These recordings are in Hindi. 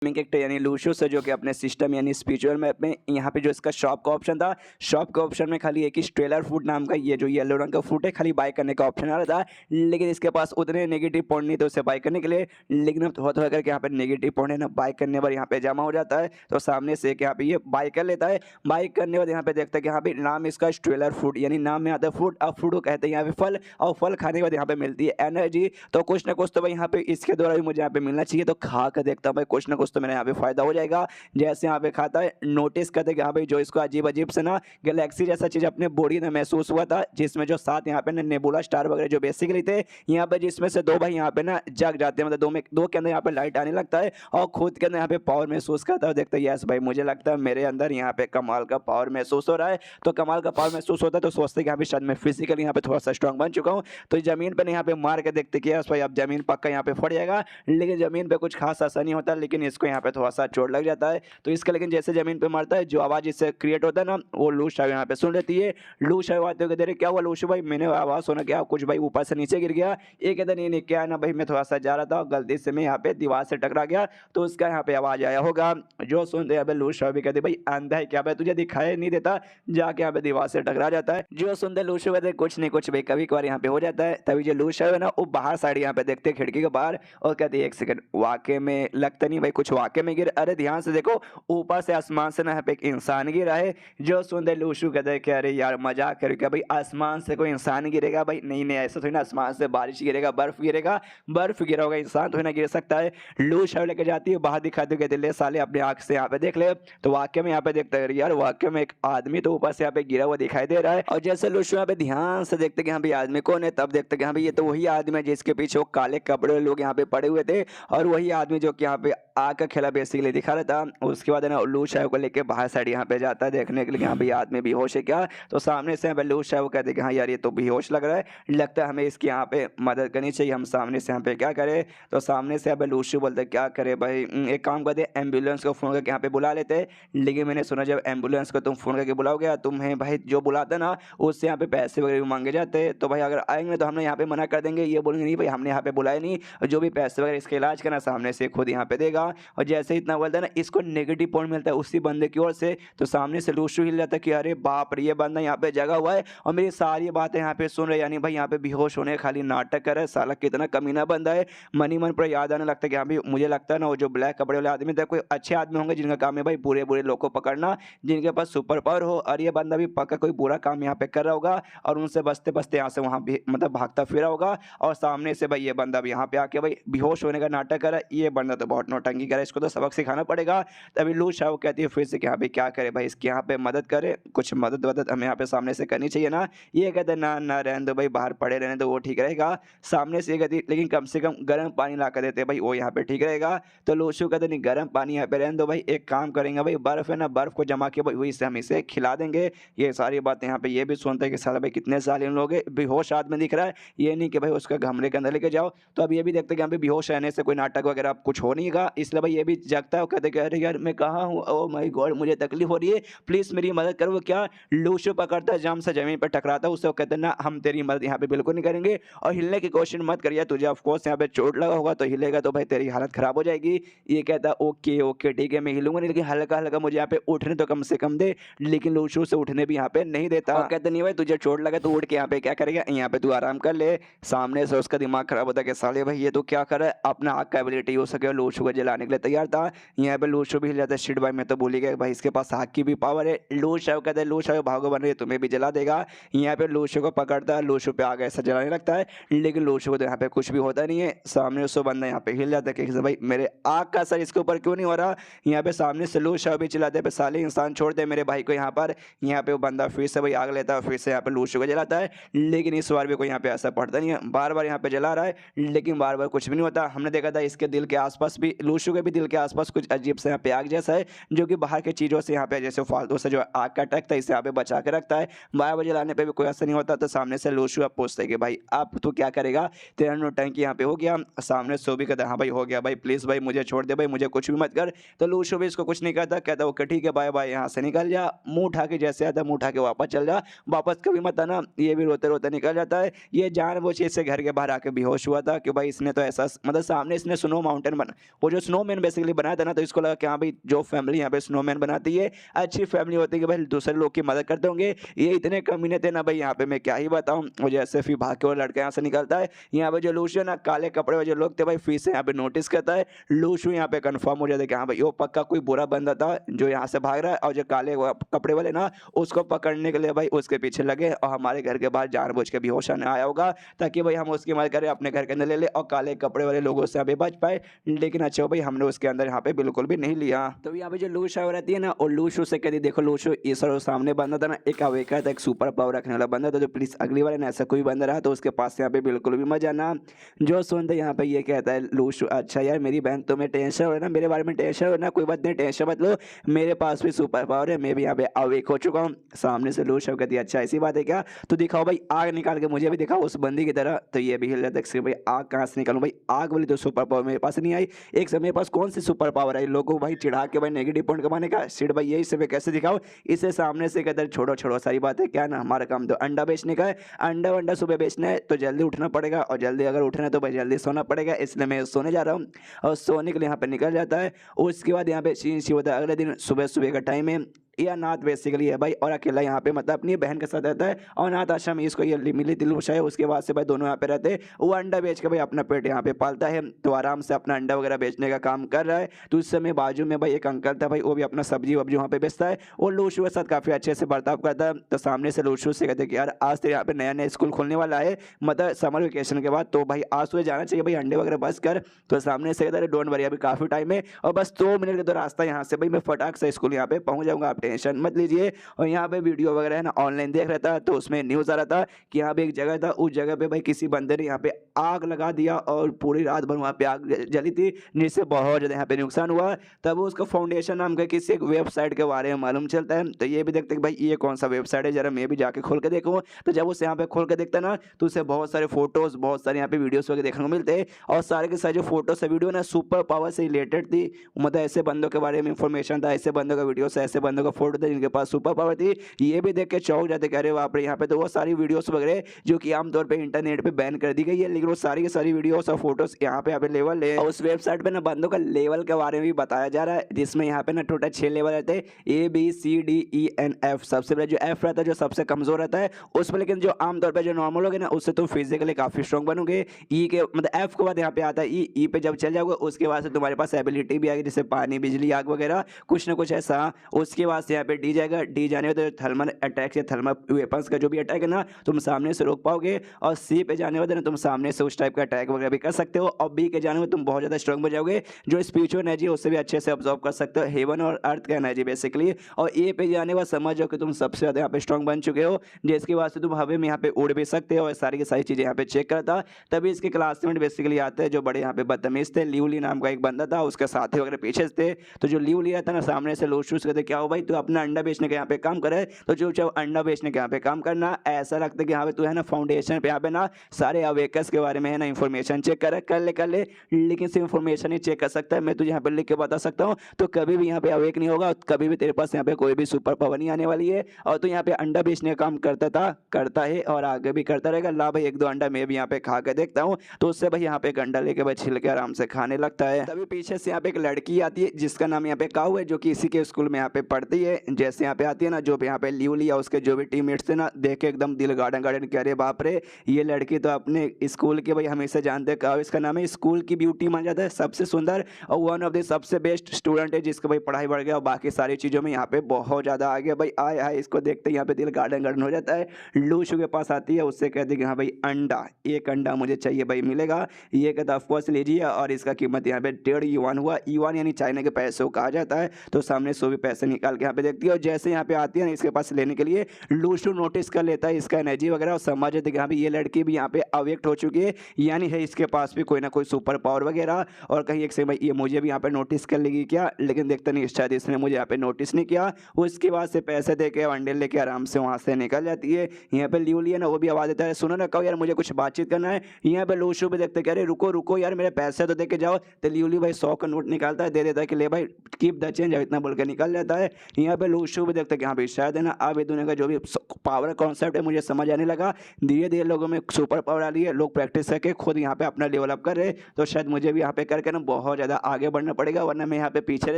गेमिंग कैरेक्टर यानी लूशियो से जो कि अपने सिस्टम यानी स्पिरिचुअल मैप में यहाँ पे जो इसका शॉप का ऑप्शन था, शॉप के ऑप्शन में खाली एक ही स्ट्रेलर फूड नाम का ये जो येलो रंग का फूड है खाली बाय करने का ऑप्शन आ रहा था, लेकिन इसके पास उतने नेगेटिव पॉइंट नहीं थे उसे बाय करने के लिए। लेकिन अब थोड़ा थोड़ा करके यहाँ पे नेगेटिव पॉइंट है ना बाय करने पर यहाँ पे जमा हो जाता है, तो सामने से यहाँ पे ये बाय कर लेता है। बाय करने के बाद यहाँ पे देखते हैं कि यहाँ पे नाम इसका स्ट्रेलर फूड यानी नाम में आता है फूड, अब फूड को कहते हैं यहाँ पे फल, और फल खाने के बाद यहाँ पे मिलती है एनर्जी। तो कुछ ना कुछ तो भाई यहाँ पे इसके द्वारा भी मुझे यहाँ पे मिलना चाहिए, तो खा कर देखता हूँ भाई कुछ ना कुछ तो मेरा यहाँ पे फायदा हो जाएगा। जैसे यहाँ पे खाता है नोटिस करते कि हाँ भाई जो इसको अजीब अजीब से ना गैलेक्सी जैसा चीज अपने बॉडी में महसूस हुआ था, जिसमें जो 7 यहाँ पे ना नेबुला स्टार वगैरह जो बेसिकली थे यहाँ पे, जिसमें से 2 भाई यहाँ पे ना जग जाते हैं, मतलब 2 के अंदर यहाँ पे लाइट आने लगता है और खुद के अंदर यहाँ पे पावर महसूस करता है। देखते हैं यस भाई मुझे लगता है मेरे अंदर यहाँ पे कमाल का पावर महसूस हो रहा है, तो कमाल का पावर महसूस होता है तो सोचते कि यहाँ पे शायद मैं फिजिकली यहाँ पे थोड़ा सा स्ट्रॉन्ग बन चुका हूँ। तो जमीन पर यहाँ पे मार के देखते कि यस भाई अब जमीन पक्का यहाँ पे फट जाएगा, लेकिन जमीन पे कुछ खास असर नहीं होता, लेकिन इसको यहाँ पे थोड़ा सा चोट लग जाता है। तो इसका लेकिन जैसे जमीन पे मारता है जो आवाज इससे क्रिएट होता है ना वो लू शायद यहाँ पे सुन लेती है। लू शायद आते हुए दे क्या हुआ लूशु भाई, मैंने आवाज सुना क्या कुछ भाई ऊपर से नीचे गिर गया। ये कहता नहीं क्या है ना भाई मैं थोड़ा सा जा रहा था गलती से मैं यहाँ पे दीवार से टकरा गया, तो उसका यहाँ पे आवाज आया होगा। जो सुनते हैं लू शायद भी कहते भाई अंधा है क्या भाई तुझे दिखाई नहीं देता, जाके यहाँ पे दीवार से टकरा जाता है। जो सुनते लूशु कहते कुछ नहीं कुछ भाई कभी कभार यहाँ पे हो जाता है। तभी जो लू शायद है ना वो बाहर साइड यहाँ पे देखते खिड़की के बाहर और कहते एक सेकंड वाकई में लगता नहीं भाई कुछ वाकई में गिर, अरे ध्यान से देखो ऊपर से आसमान से ना यहाँ पे एक इंसान गिरा है। जो सुनते लूशु कहते हैं कि अरे यार मजाक कर क्या भाई आसमान से कोई इंसान गिरेगा भाई, नहीं नहीं ऐसा थोड़ी ना आसमान से बारिश गिरेगा बर्फ गिरेगा, बर्फ गिरा होगा इंसान थोड़ी ना गिर सकता है। लू शायद लेके जाती है बाहर दिखाते कहते ले साले अपने आंख से यहाँ पे देख ले, तो वाकई में यहाँ पे देखता है यार वाकई में एक आदमी तो ऊपर से यहाँ पे गिरा हुआ दिखाई दे रहा है। और जैसे लूशु यहाँ पे ध्यान से देखते कि हाँ भाई आदमी कौन है, तब देखते कि हाँ भाई ये तो वही आदमी है जिसके पीछे वो काले कपड़े लोग यहाँ पे पड़े हुए थे, और वही आदमी जो कि यहाँ पे आग का खेला बेसिकली दिखा रहा था। उसके बाद है ना लू शायद को लेके बाहर साइड यहाँ पे जाता है देखने के लिए हाँ भाई आदमी बेहोश है क्या, तो सामने से लू शायद वो कहते कि हाँ यार ये तो बेहोश लग रहा है, लगता है हमें इसकी यहाँ पे मदद करनी चाहिए, हम सामने से यहाँ पे क्या करें। तो सामने से लूशु बोलते क्या करे भाई एक काम करते एम्बुलेंस को फोन करके यहाँ पे बुला लेते, लेकिन मैंने सुना जब एम्बुलेंस को तुम फोन करके बुलाओगे तुम्हें भाई जो बुलाता ना उससे यहाँ पे पैसे वगैरह मांगे जाते, तो भाई अगर आएंगे तो हमने यहाँ पे मना कर देंगे, ये बोलेंगे नहीं भाई हमने यहाँ पे बुलाया नहीं, जो भी पैसे वगैरह इसका इलाज करना सामने से खुद यहाँ पे देगा। और जैसे इतना बोलता है ना इसको नेगेटिव पॉइंट मिलता है उसी बंदे की ओर से, तो सामने से लूशु हिल जाता है कि अरे बाप रे ये बंदा यहाँ पे जगा हुआ है और मेरी सारी बातें यहाँ पे सुन रहे, यानी भाई यहाँ पे बेहोश होने खाली नाटक कर रहा है, साला कितना कमीना बंदा है। मन ही मन पर याद आने लगता है कि हाँ भाई मुझे लगता है ना वो जो ब्लैक कपड़े वाले आदमी थे कोई अच्छे आदमी होंगे जिनका काम है भाई बुरे बुरे लोग को पकड़ना, जिनके पास सुपर पावर हो, और ये बंदा भी पक्का कोई बुरा काम यहाँ पे कर रहा होगा और उनसे बचते बचते यहाँ से वहाँ भी मतलब भागता फिरा होगा। और सामने से भाई ये बंदा भी यहाँ पे आके भाई बेहोश होने का नाटक कर रहा है, ये बंदा तो बहुत नौटंकी कर रहा है, इसको तो सबक सिखाना पड़ेगा। तभी लू शाह कहती है फिर से कि हाँ भाई क्या करे भाई इसकी यहाँ पे मदद करे, कुछ मदद वदद हमें यहाँ पे सामने से करनी चाहिए ना। ये कहते ना ना रहने दो भाई बाहर पड़े रहने दो वो ठीक रहेगा, सामने से ये कहती लेकिन कम से कम गर्म पानी ला कर देते भाई वो यहाँ पे ठीक रहेगा। तो लूशु कहते नहीं गर्म पानी यहाँ पे रहने दो भाई, एक काम करेंगे भाई बर्फ है ना बर्फ को जमा के भाई वही से हम इसे खिला देंगे। ये सारी बातें यहाँ पे ये भी सुनते हैं कि साला भाई कितने साल इन लोग बेहोश आदमी दिख रहा है, ये नहीं कि भाई उसका कमरे के अंदर लेके जाओ। तो अब ये भी देखते कि यहाँ पे बेहोश रहने से कोई नाटक वगैरह कुछ हो नहीं गा, इसलिए भाई ये भी जगता है, कहते कि अरे यार मैं कहाँ हूँ, ओ माय गॉड मुझे तकलीफ हो रही है प्लीज मेरी मदद करो। क्या लूशु पकड़ता है जम से जमीन पर टकराता है, उससे कहते हैं ना हम तेरी मदद यहाँ पे बिल्कुल नहीं करेंगे और हिलने की कोशिश मत करिए, तुझे ऑफकोर्स यहाँ पे चोट लगा होगा तो हिलेगा तो भाई तेरी हालत खराब हो जाएगी। ये कहता ओके ओके ठीक है मैं हिलूंगा नहीं, लेकिन हल्का हल्का मुझे यहाँ पे उठने तो कम से कम दे, लेकिन लूशु से उठने भी यहाँ पे नहीं देता। और कहते नहीं भाई तुझे चोट लगा तो उठ के यहाँ पे क्या करेगा, यहाँ पे तू आराम कर ले। सामने से उसका दिमाग खराब होता है कि साले भाई ये तो क्या कर रहा है, अपना आग का एबिलिटी हो सके लूशु को जलाने के लिए तैयार था। यहाँ पे लूशु भी हिल जाता है, शिट भाई मैं तो भूल ही गया भाई इसके पास आग की भी पावर है। लूशु कहते हैं लूशु भागो बन रही है तुम्हें भी जला देगा। यहाँ पे लूशु को पकड़ता है, लूशु पे आग ऐसा जलाने लगता है, लेकिन लूशु को तो यहाँ पे कुछ भी होता नहीं है। सामने उसको बंदा यहाँ पे हिल जाता है कि भाई मेरे आग का असर इसके ऊपर क्यों नहीं हो रहा। यहाँ पे सामने से लूशु भी चिल्लाते पे साले इंसान छोड़ दे मेरे भाई को यहाँ पर। यहाँ पे वो बंदा फिर से भाई आग लेता है, फिर से यहाँ पे लूशु को जलाता है, लेकिन इस बार भी कोई यहाँ पे ऐसा पड़ता नहीं है, बार बार यहाँ पे जला रहा है लेकिन बार बार कुछ भी नहीं होता। हमने देखा था इसके दिल के आसपास भी लूशु के भी दिल के आसपास कुछ अजीब से यहाँ पे आग जैसा है, जो कि बाहर की चीज़ों से यहाँ पे जैसे फालतू से जो आग का अटैक था इसे यहाँ पे बचा के रखता है, बार बार जलाने पे भी कोई असर नहीं होता। तो सामने से लूशु अब पूछते हैं कि भाई अब तू क्या करेगा, तेरा नौटंकी यहाँ पे हो गया। सामने सो भी कहता है हाँ भाई हो गया भाई प्लीज़ भाई मुझे छोड़ दे भाई मुझे कुछ भी मत कर। तो लूशु भी इसको कुछ नहीं कहता, कहता ओके ठीक है बाय बाय यहाँ से निकल जा, मुंह उठा के जैसे आता मुंह उठा के वापस चल जा, वापस कभी मत आना। ये भी रोते रोते निकल जाता है। ये जानबूझ के इससे घर के बाहर आके बेहोश हुआ था कि भाई इसने तो ऐसा मतलब सामने इसने स्नो माउंटेन बना, वो जो स्नोमैन स्नोमैन बेसिकली बनाया था ना, तो इसको लगा कि हाँ भाई जो फैमिली यहाँ पे स्नोमैन बनाती है अच्छी फैमिली होती है कि भाई दूसरे लोग की मदद करते होंगे। ये इतने कमीने थे ना भाई, यहाँ पे मैं क्या ही बताऊँ। और जैसे फिर भाग के वो लड़का यहाँ से निकलता है, यहाँ पे जो लूशु है ना, काले कपड़े वाले जो लोग थे भाई, फिर से यहाँ पे नोटिस करता है। लूशु यहाँ पे कंफर्म हो जाता है कि हाँ भाई वो पक्का कोई बुरा बंदा था जो यहाँ से भाग रहा है, और जो काले कपड़े वाले ना उसको पकड़ने के लिए भाई उसके पीछे लगे, और हमारे घर के बाहर जानबूझ के बेहोश आने आया होगा ताकि भाई हम उसकी मदद करें, अपने घर के अंदर ले ले और काले कपड़े वाले लोगों से यहाँ पे बच पाए। लेकिन अच्छा भाई हमने उसके अंदर यहाँ पे बिल्कुल भी नहीं लिया। तो यहाँ पे जो लूशा रहती है ना, और लूशु से कहती देखो लूशु, इस और सामने बंदा था ना, एक अवेका था, एक सुपर पावर रखने वाला बंदा था, तो प्लीज अगली बार ना ऐसा कोई बंदा रहा तो उसके पास यहाँ पे बिल्कुल भी मत जाना। जो सुनते यहाँ पे ये कहता है लूशु, अच्छा यार मेरी बहन तुम्हें टेंशन हो रहा है ना, मेरे बारे में टेंशन हो रहा है ना, कोई बात नहीं टेंशन मत लो, मेरे पास भी सुपर पावर है, मैं भी यहाँ पे अवेक हो चुका हूँ। सामने से लूशु कहती है अच्छा ऐसी बात है क्या, तो दिखाओ भाई आग निकाल के मुझे भी दिखाओ उस बंदी की तरह। तो ये भी हिल जाता है भाई आग कहाँ से निकालूं भाई, आग वाली तो सुपर पावर मेरे पास नहीं आई, एक समय मेरे पास कौन सी सुपर पावर आई लोगों को भाई चिढ़ा के भाई नेगेटिव पॉइंट कमाने का, सिर्फ भाई यही सब कैसे दिखाओ। इसे सामने से कहते छोड़ो छोड़ो सारी बात है, क्या ना हमारा काम तो अंडा बेचने का है, अंडा वंडा सुबह बेचना है तो जल्दी उठना पड़ेगा, और जल्दी अगर उठना है तो भाई जल्दी सोना पड़ेगा, इसलिए मैं सोने जा रहा हूँ। और सोने के लिए यहाँ पे निकल जाता है। उसके बाद यहाँ पे सीन सी होता है, अगले दिन सुबह सुबह का टाइम है, ये अनाथ बेसिकली है भाई, और अकेला यहाँ पे मतलब अपनी बहन के साथ रहता है, और अनाथ आश्रम में इसको ये मिली दिलुशा है। उसके बाद से भाई दोनों यहाँ पे रहते हैं, वो अंडा बेच के भाई अपना पेट यहाँ पे पालता है, तो आराम से अपना अंडा वगैरह बेचने का काम कर रहा है। तो उस समय बाजू में भाई एक अंकल था भाई, वो भी अपना सब्जी वब्जी वहाँ पे बेचता है, और लूशु के साथ काफ़ी अच्छे से बर्ताव करता है। तो सामने से लूशु से कहते कि यार आज तो यहाँ पे नया नया स्कूल खोलने वाला है, मतलब समर वेकेशन के बाद, तो भाई आज तो जाना चाहिए भाई अंडे वगैरह बस कर। तो सामने से कहता है डोंट वरी अभी काफ़ी टाइम है, और बस 2 मिनट का तो रास्ता यहाँ से भाई, मैं फटाक से स्कूल यहाँ पे पहुँच जाऊँगा, आप टेंशन मत लीजिए। और यहाँ पे वीडियो वगैरह है ना ऑनलाइन देख रहा था, तो उसमें न्यूज़ आ रहा था कि यहाँ पे एक जगह था, उस जगह पे भाई किसी बंदे ने यहाँ पे आग लगा दिया, और पूरी रात भर वहाँ पे आग जली थी, जिससे बहुत ज़्यादा यहाँ पे नुकसान हुआ। तब उसको फाउंडेशन नाम का किसी एक वेबसाइट के बारे में मालूम चलता है। तो ये भी देखते कि भाई ये कौन सा वेबसाइट है, जरा मैं भी जाके खोल के देखूँ। तो जब उसे यहाँ पे खोल के देखता ना, तो उसे बहुत सारे फोटोज़, बहुत सारे यहाँ पे वीडियोज़ वगैरह देखने को मिलते हैं, और सारे के सारे जो फोटोज़ वीडियो ना सुपर पावर से रिलेटेड थी, मतलब ऐसे बंदों के बारे में इंफॉर्मेशन था, ऐसे बंदों का वीडियो से, ऐसे बंदों का फोटो था जिनके पास सुपर पावर थी। ये भी देख के चौंक जाते कि अरे बाप रे, यहाँ पे तो वो सारी वीडियोस वगैरह जो कि आमतौर पे इंटरनेट पे बैन कर दी गई है, लेकिन वो सारी की सारी वीडियोस और फोटोज यहाँ पे अवेलेबल है। और उस वेबसाइट पे ना बंदों का लेवल के बारे में भी बताया जा रहा है, जिसमें यहाँ पे ना टोटल 6 लेवल रहते हैं, ABCDENF। सबसे पहले जो F रहता है जो सबसे कमजोर रहता है उस पर, लेकिन जो आमतौर पर जो नॉर्मल होगे ना उससे तुम फिजिकली काफी स्ट्रॉन्ग बनोगे। ई के मतलब F के बाद यहाँ पे आता है ई पे जब चल जाओगे उसके बाद से तुम्हारे पास एबिलिटी भी आएगी, जैसे पानी बिजली आग वगैरह कुछ ना कुछ ऐसा। उसके बाद से यहाँ पे डी जाएगा, डी जाने तो थर्मल अटैक या थर्मल वेपन्स का जो भी अटैक है ना तुम सामने से रोक पाओगे। और सी पे जाने वाले ना तुम सामने से उस टाइप का अटैक वगैरह भी कर सकते हो। और बी के जाने में तुम बहुत ज़्यादा स्ट्रॉन्ग बन जाओगे, जो स्पिरिचुअल एनर्जी है उससे भी अच्छे से ऑब्जॉर्व कर सकते हो, हेवन और अर्थ का एनर्जी बेसिकली। और ए पे जाने के बाद समझो कि तुम सबसे ज़्यादा यहाँ पे स्ट्रॉन्ग बन चुके हो, जिसके बाद से तुम हवे में यहाँ पे उड़ भी सकते हो, और सारी की सारी चीज़ें यहाँ पे चेक करता। तभी इसके क्लासमेट बेसिकली आते हैं जो बड़े यहाँ पे बदतमीज थे, लिवली नाम का एक बंदा था, उसके साथी वगैरह पीछे थे। तो जो लिवली रहता ना सामने से लोशूस कहते क्या हो भाई तू अपना अंडा बेचने के यहाँ पे काम करे, तो चुपचाप अंडा बेचने के यहाँ पे काम करना। ऐसा लगता है कि यहाँ पे तू है ना फाउंडेशन पे यहाँ पे ना सारे अवेकस के बारे में है ना इन्फॉर्मेशन चेक कर ले, लेकिन सिर्फ इन्फॉर्मेशन ही चेक कर सकता है, मैं तुझे यहाँ पे लिख के बता सकता हूँ। तो कभी भी यहाँ पे अवेक नहीं होगा, कभी भी तेरे पास यहाँ पे कोई भी सुपर पावर नहीं आने वाली है। और तो यहाँ पे अंडा बेचने का काम करता था, करता है और आगे भी करता रहेगा। ला भाई 1-2 अंडा मैं भी यहाँ पे खा के देखता हूँ। तो उससे भाई यहाँ पे एक अंडा लेके भाई छिल के आराम से खाने लगता है। तभी पीछे से यहाँ पे एक लड़की आती है जिसका नाम यहाँ पे काऊ है, जो कि इसी के स्कूल में यहाँ पे पढ़ती है। जैसे यहाँ पे आती है ना, जो यहाँ पे लिवली या उसके जो भी टीममेट्स थे ना, देख के एकदम दिल गार्डन के अरे बाप रे, ये लड़की तो अपने स्कूल के भाई हमेशा जानते हैं काऊ इसका नाम है, स्कूल की ब्यूटी मान जाता है, सबसे सुंदर और वन ऑफ द सबसे बेस्ट स्टूडेंट है, जिसका भाई पढ़ाई बढ़ गया और बाकी सारी चीज़ों में यहाँ पे बहुत ज़्यादा आ गया भाई। आए हाय, इसको देखते यहाँ पे दिल गार्डन हो जाता है। लूशू के पास आती है, उससे कहती है कि हाँ भाई अंडा, एक अंडा मुझे चाहिए भाई, मिलेगा? ये कहता ऑफकोर्स लीजिए, और इसका कीमत यहाँ पे 1.5 युआन हुआ। युआन यानी चाइना के पैसे को कहा जाता है। तो सामने 100 भी पैसे निकाल के यहाँ पे देखती है, और जैसे यहाँ पे आती है ना इसके पास लेने के लिए, लूशू नोटिस कर लेता है इसका एनर्जी वगैरह, और समझ जाते कि हाँ भाई ये लड़की भी यहाँ पे अवेक्ट हो चुकी है, यानी है इसके पास भी कोई ना कोई सुपर पावर वगैरह। और कहीं एक से भाई ये मुझे भी यहाँ पे नोटिस कर लेगी क्या, लेकिन देखते नहीं शायद इसने मुझे यहाँ पे नोटिस नहीं किया। उसके बाद से पैसे दे के अंडे लेके आराम से वहाँ से निकल जाती है। यहाँ पे लिवली है ना, वो भी आवाज़ देता है, सुनो ना कहो यार मुझे कुछ बातचीत करना है। यहाँ पे लूशू भी देखते कह रहे रुको रुको यार, मेरे पैसे तो दे के जाओ। तो लिवली भाई 100 का नोट निकालता है, दे देता है कि ले भाई कीप द चेंज, इतना बोल के निकल जाता है। यहाँ पे लूशु भी देखते हैं कि यहाँ पे शायद है ना अब ये दुनिया का जो भी पावर कॉन्सेप्ट है मुझे समझ आने लगा। धीरे धीरे लोगों में सुपर पावर आ रही है, लोग प्रैक्टिस करके खुद यहाँ पे अपना डेवलप कर रहे हैं। तो शायद मुझे भी यहाँ पे करके ना बहुत ज़्यादा आगे बढ़ना पड़ेगा, वरना मैं यहाँ पे पीछे रह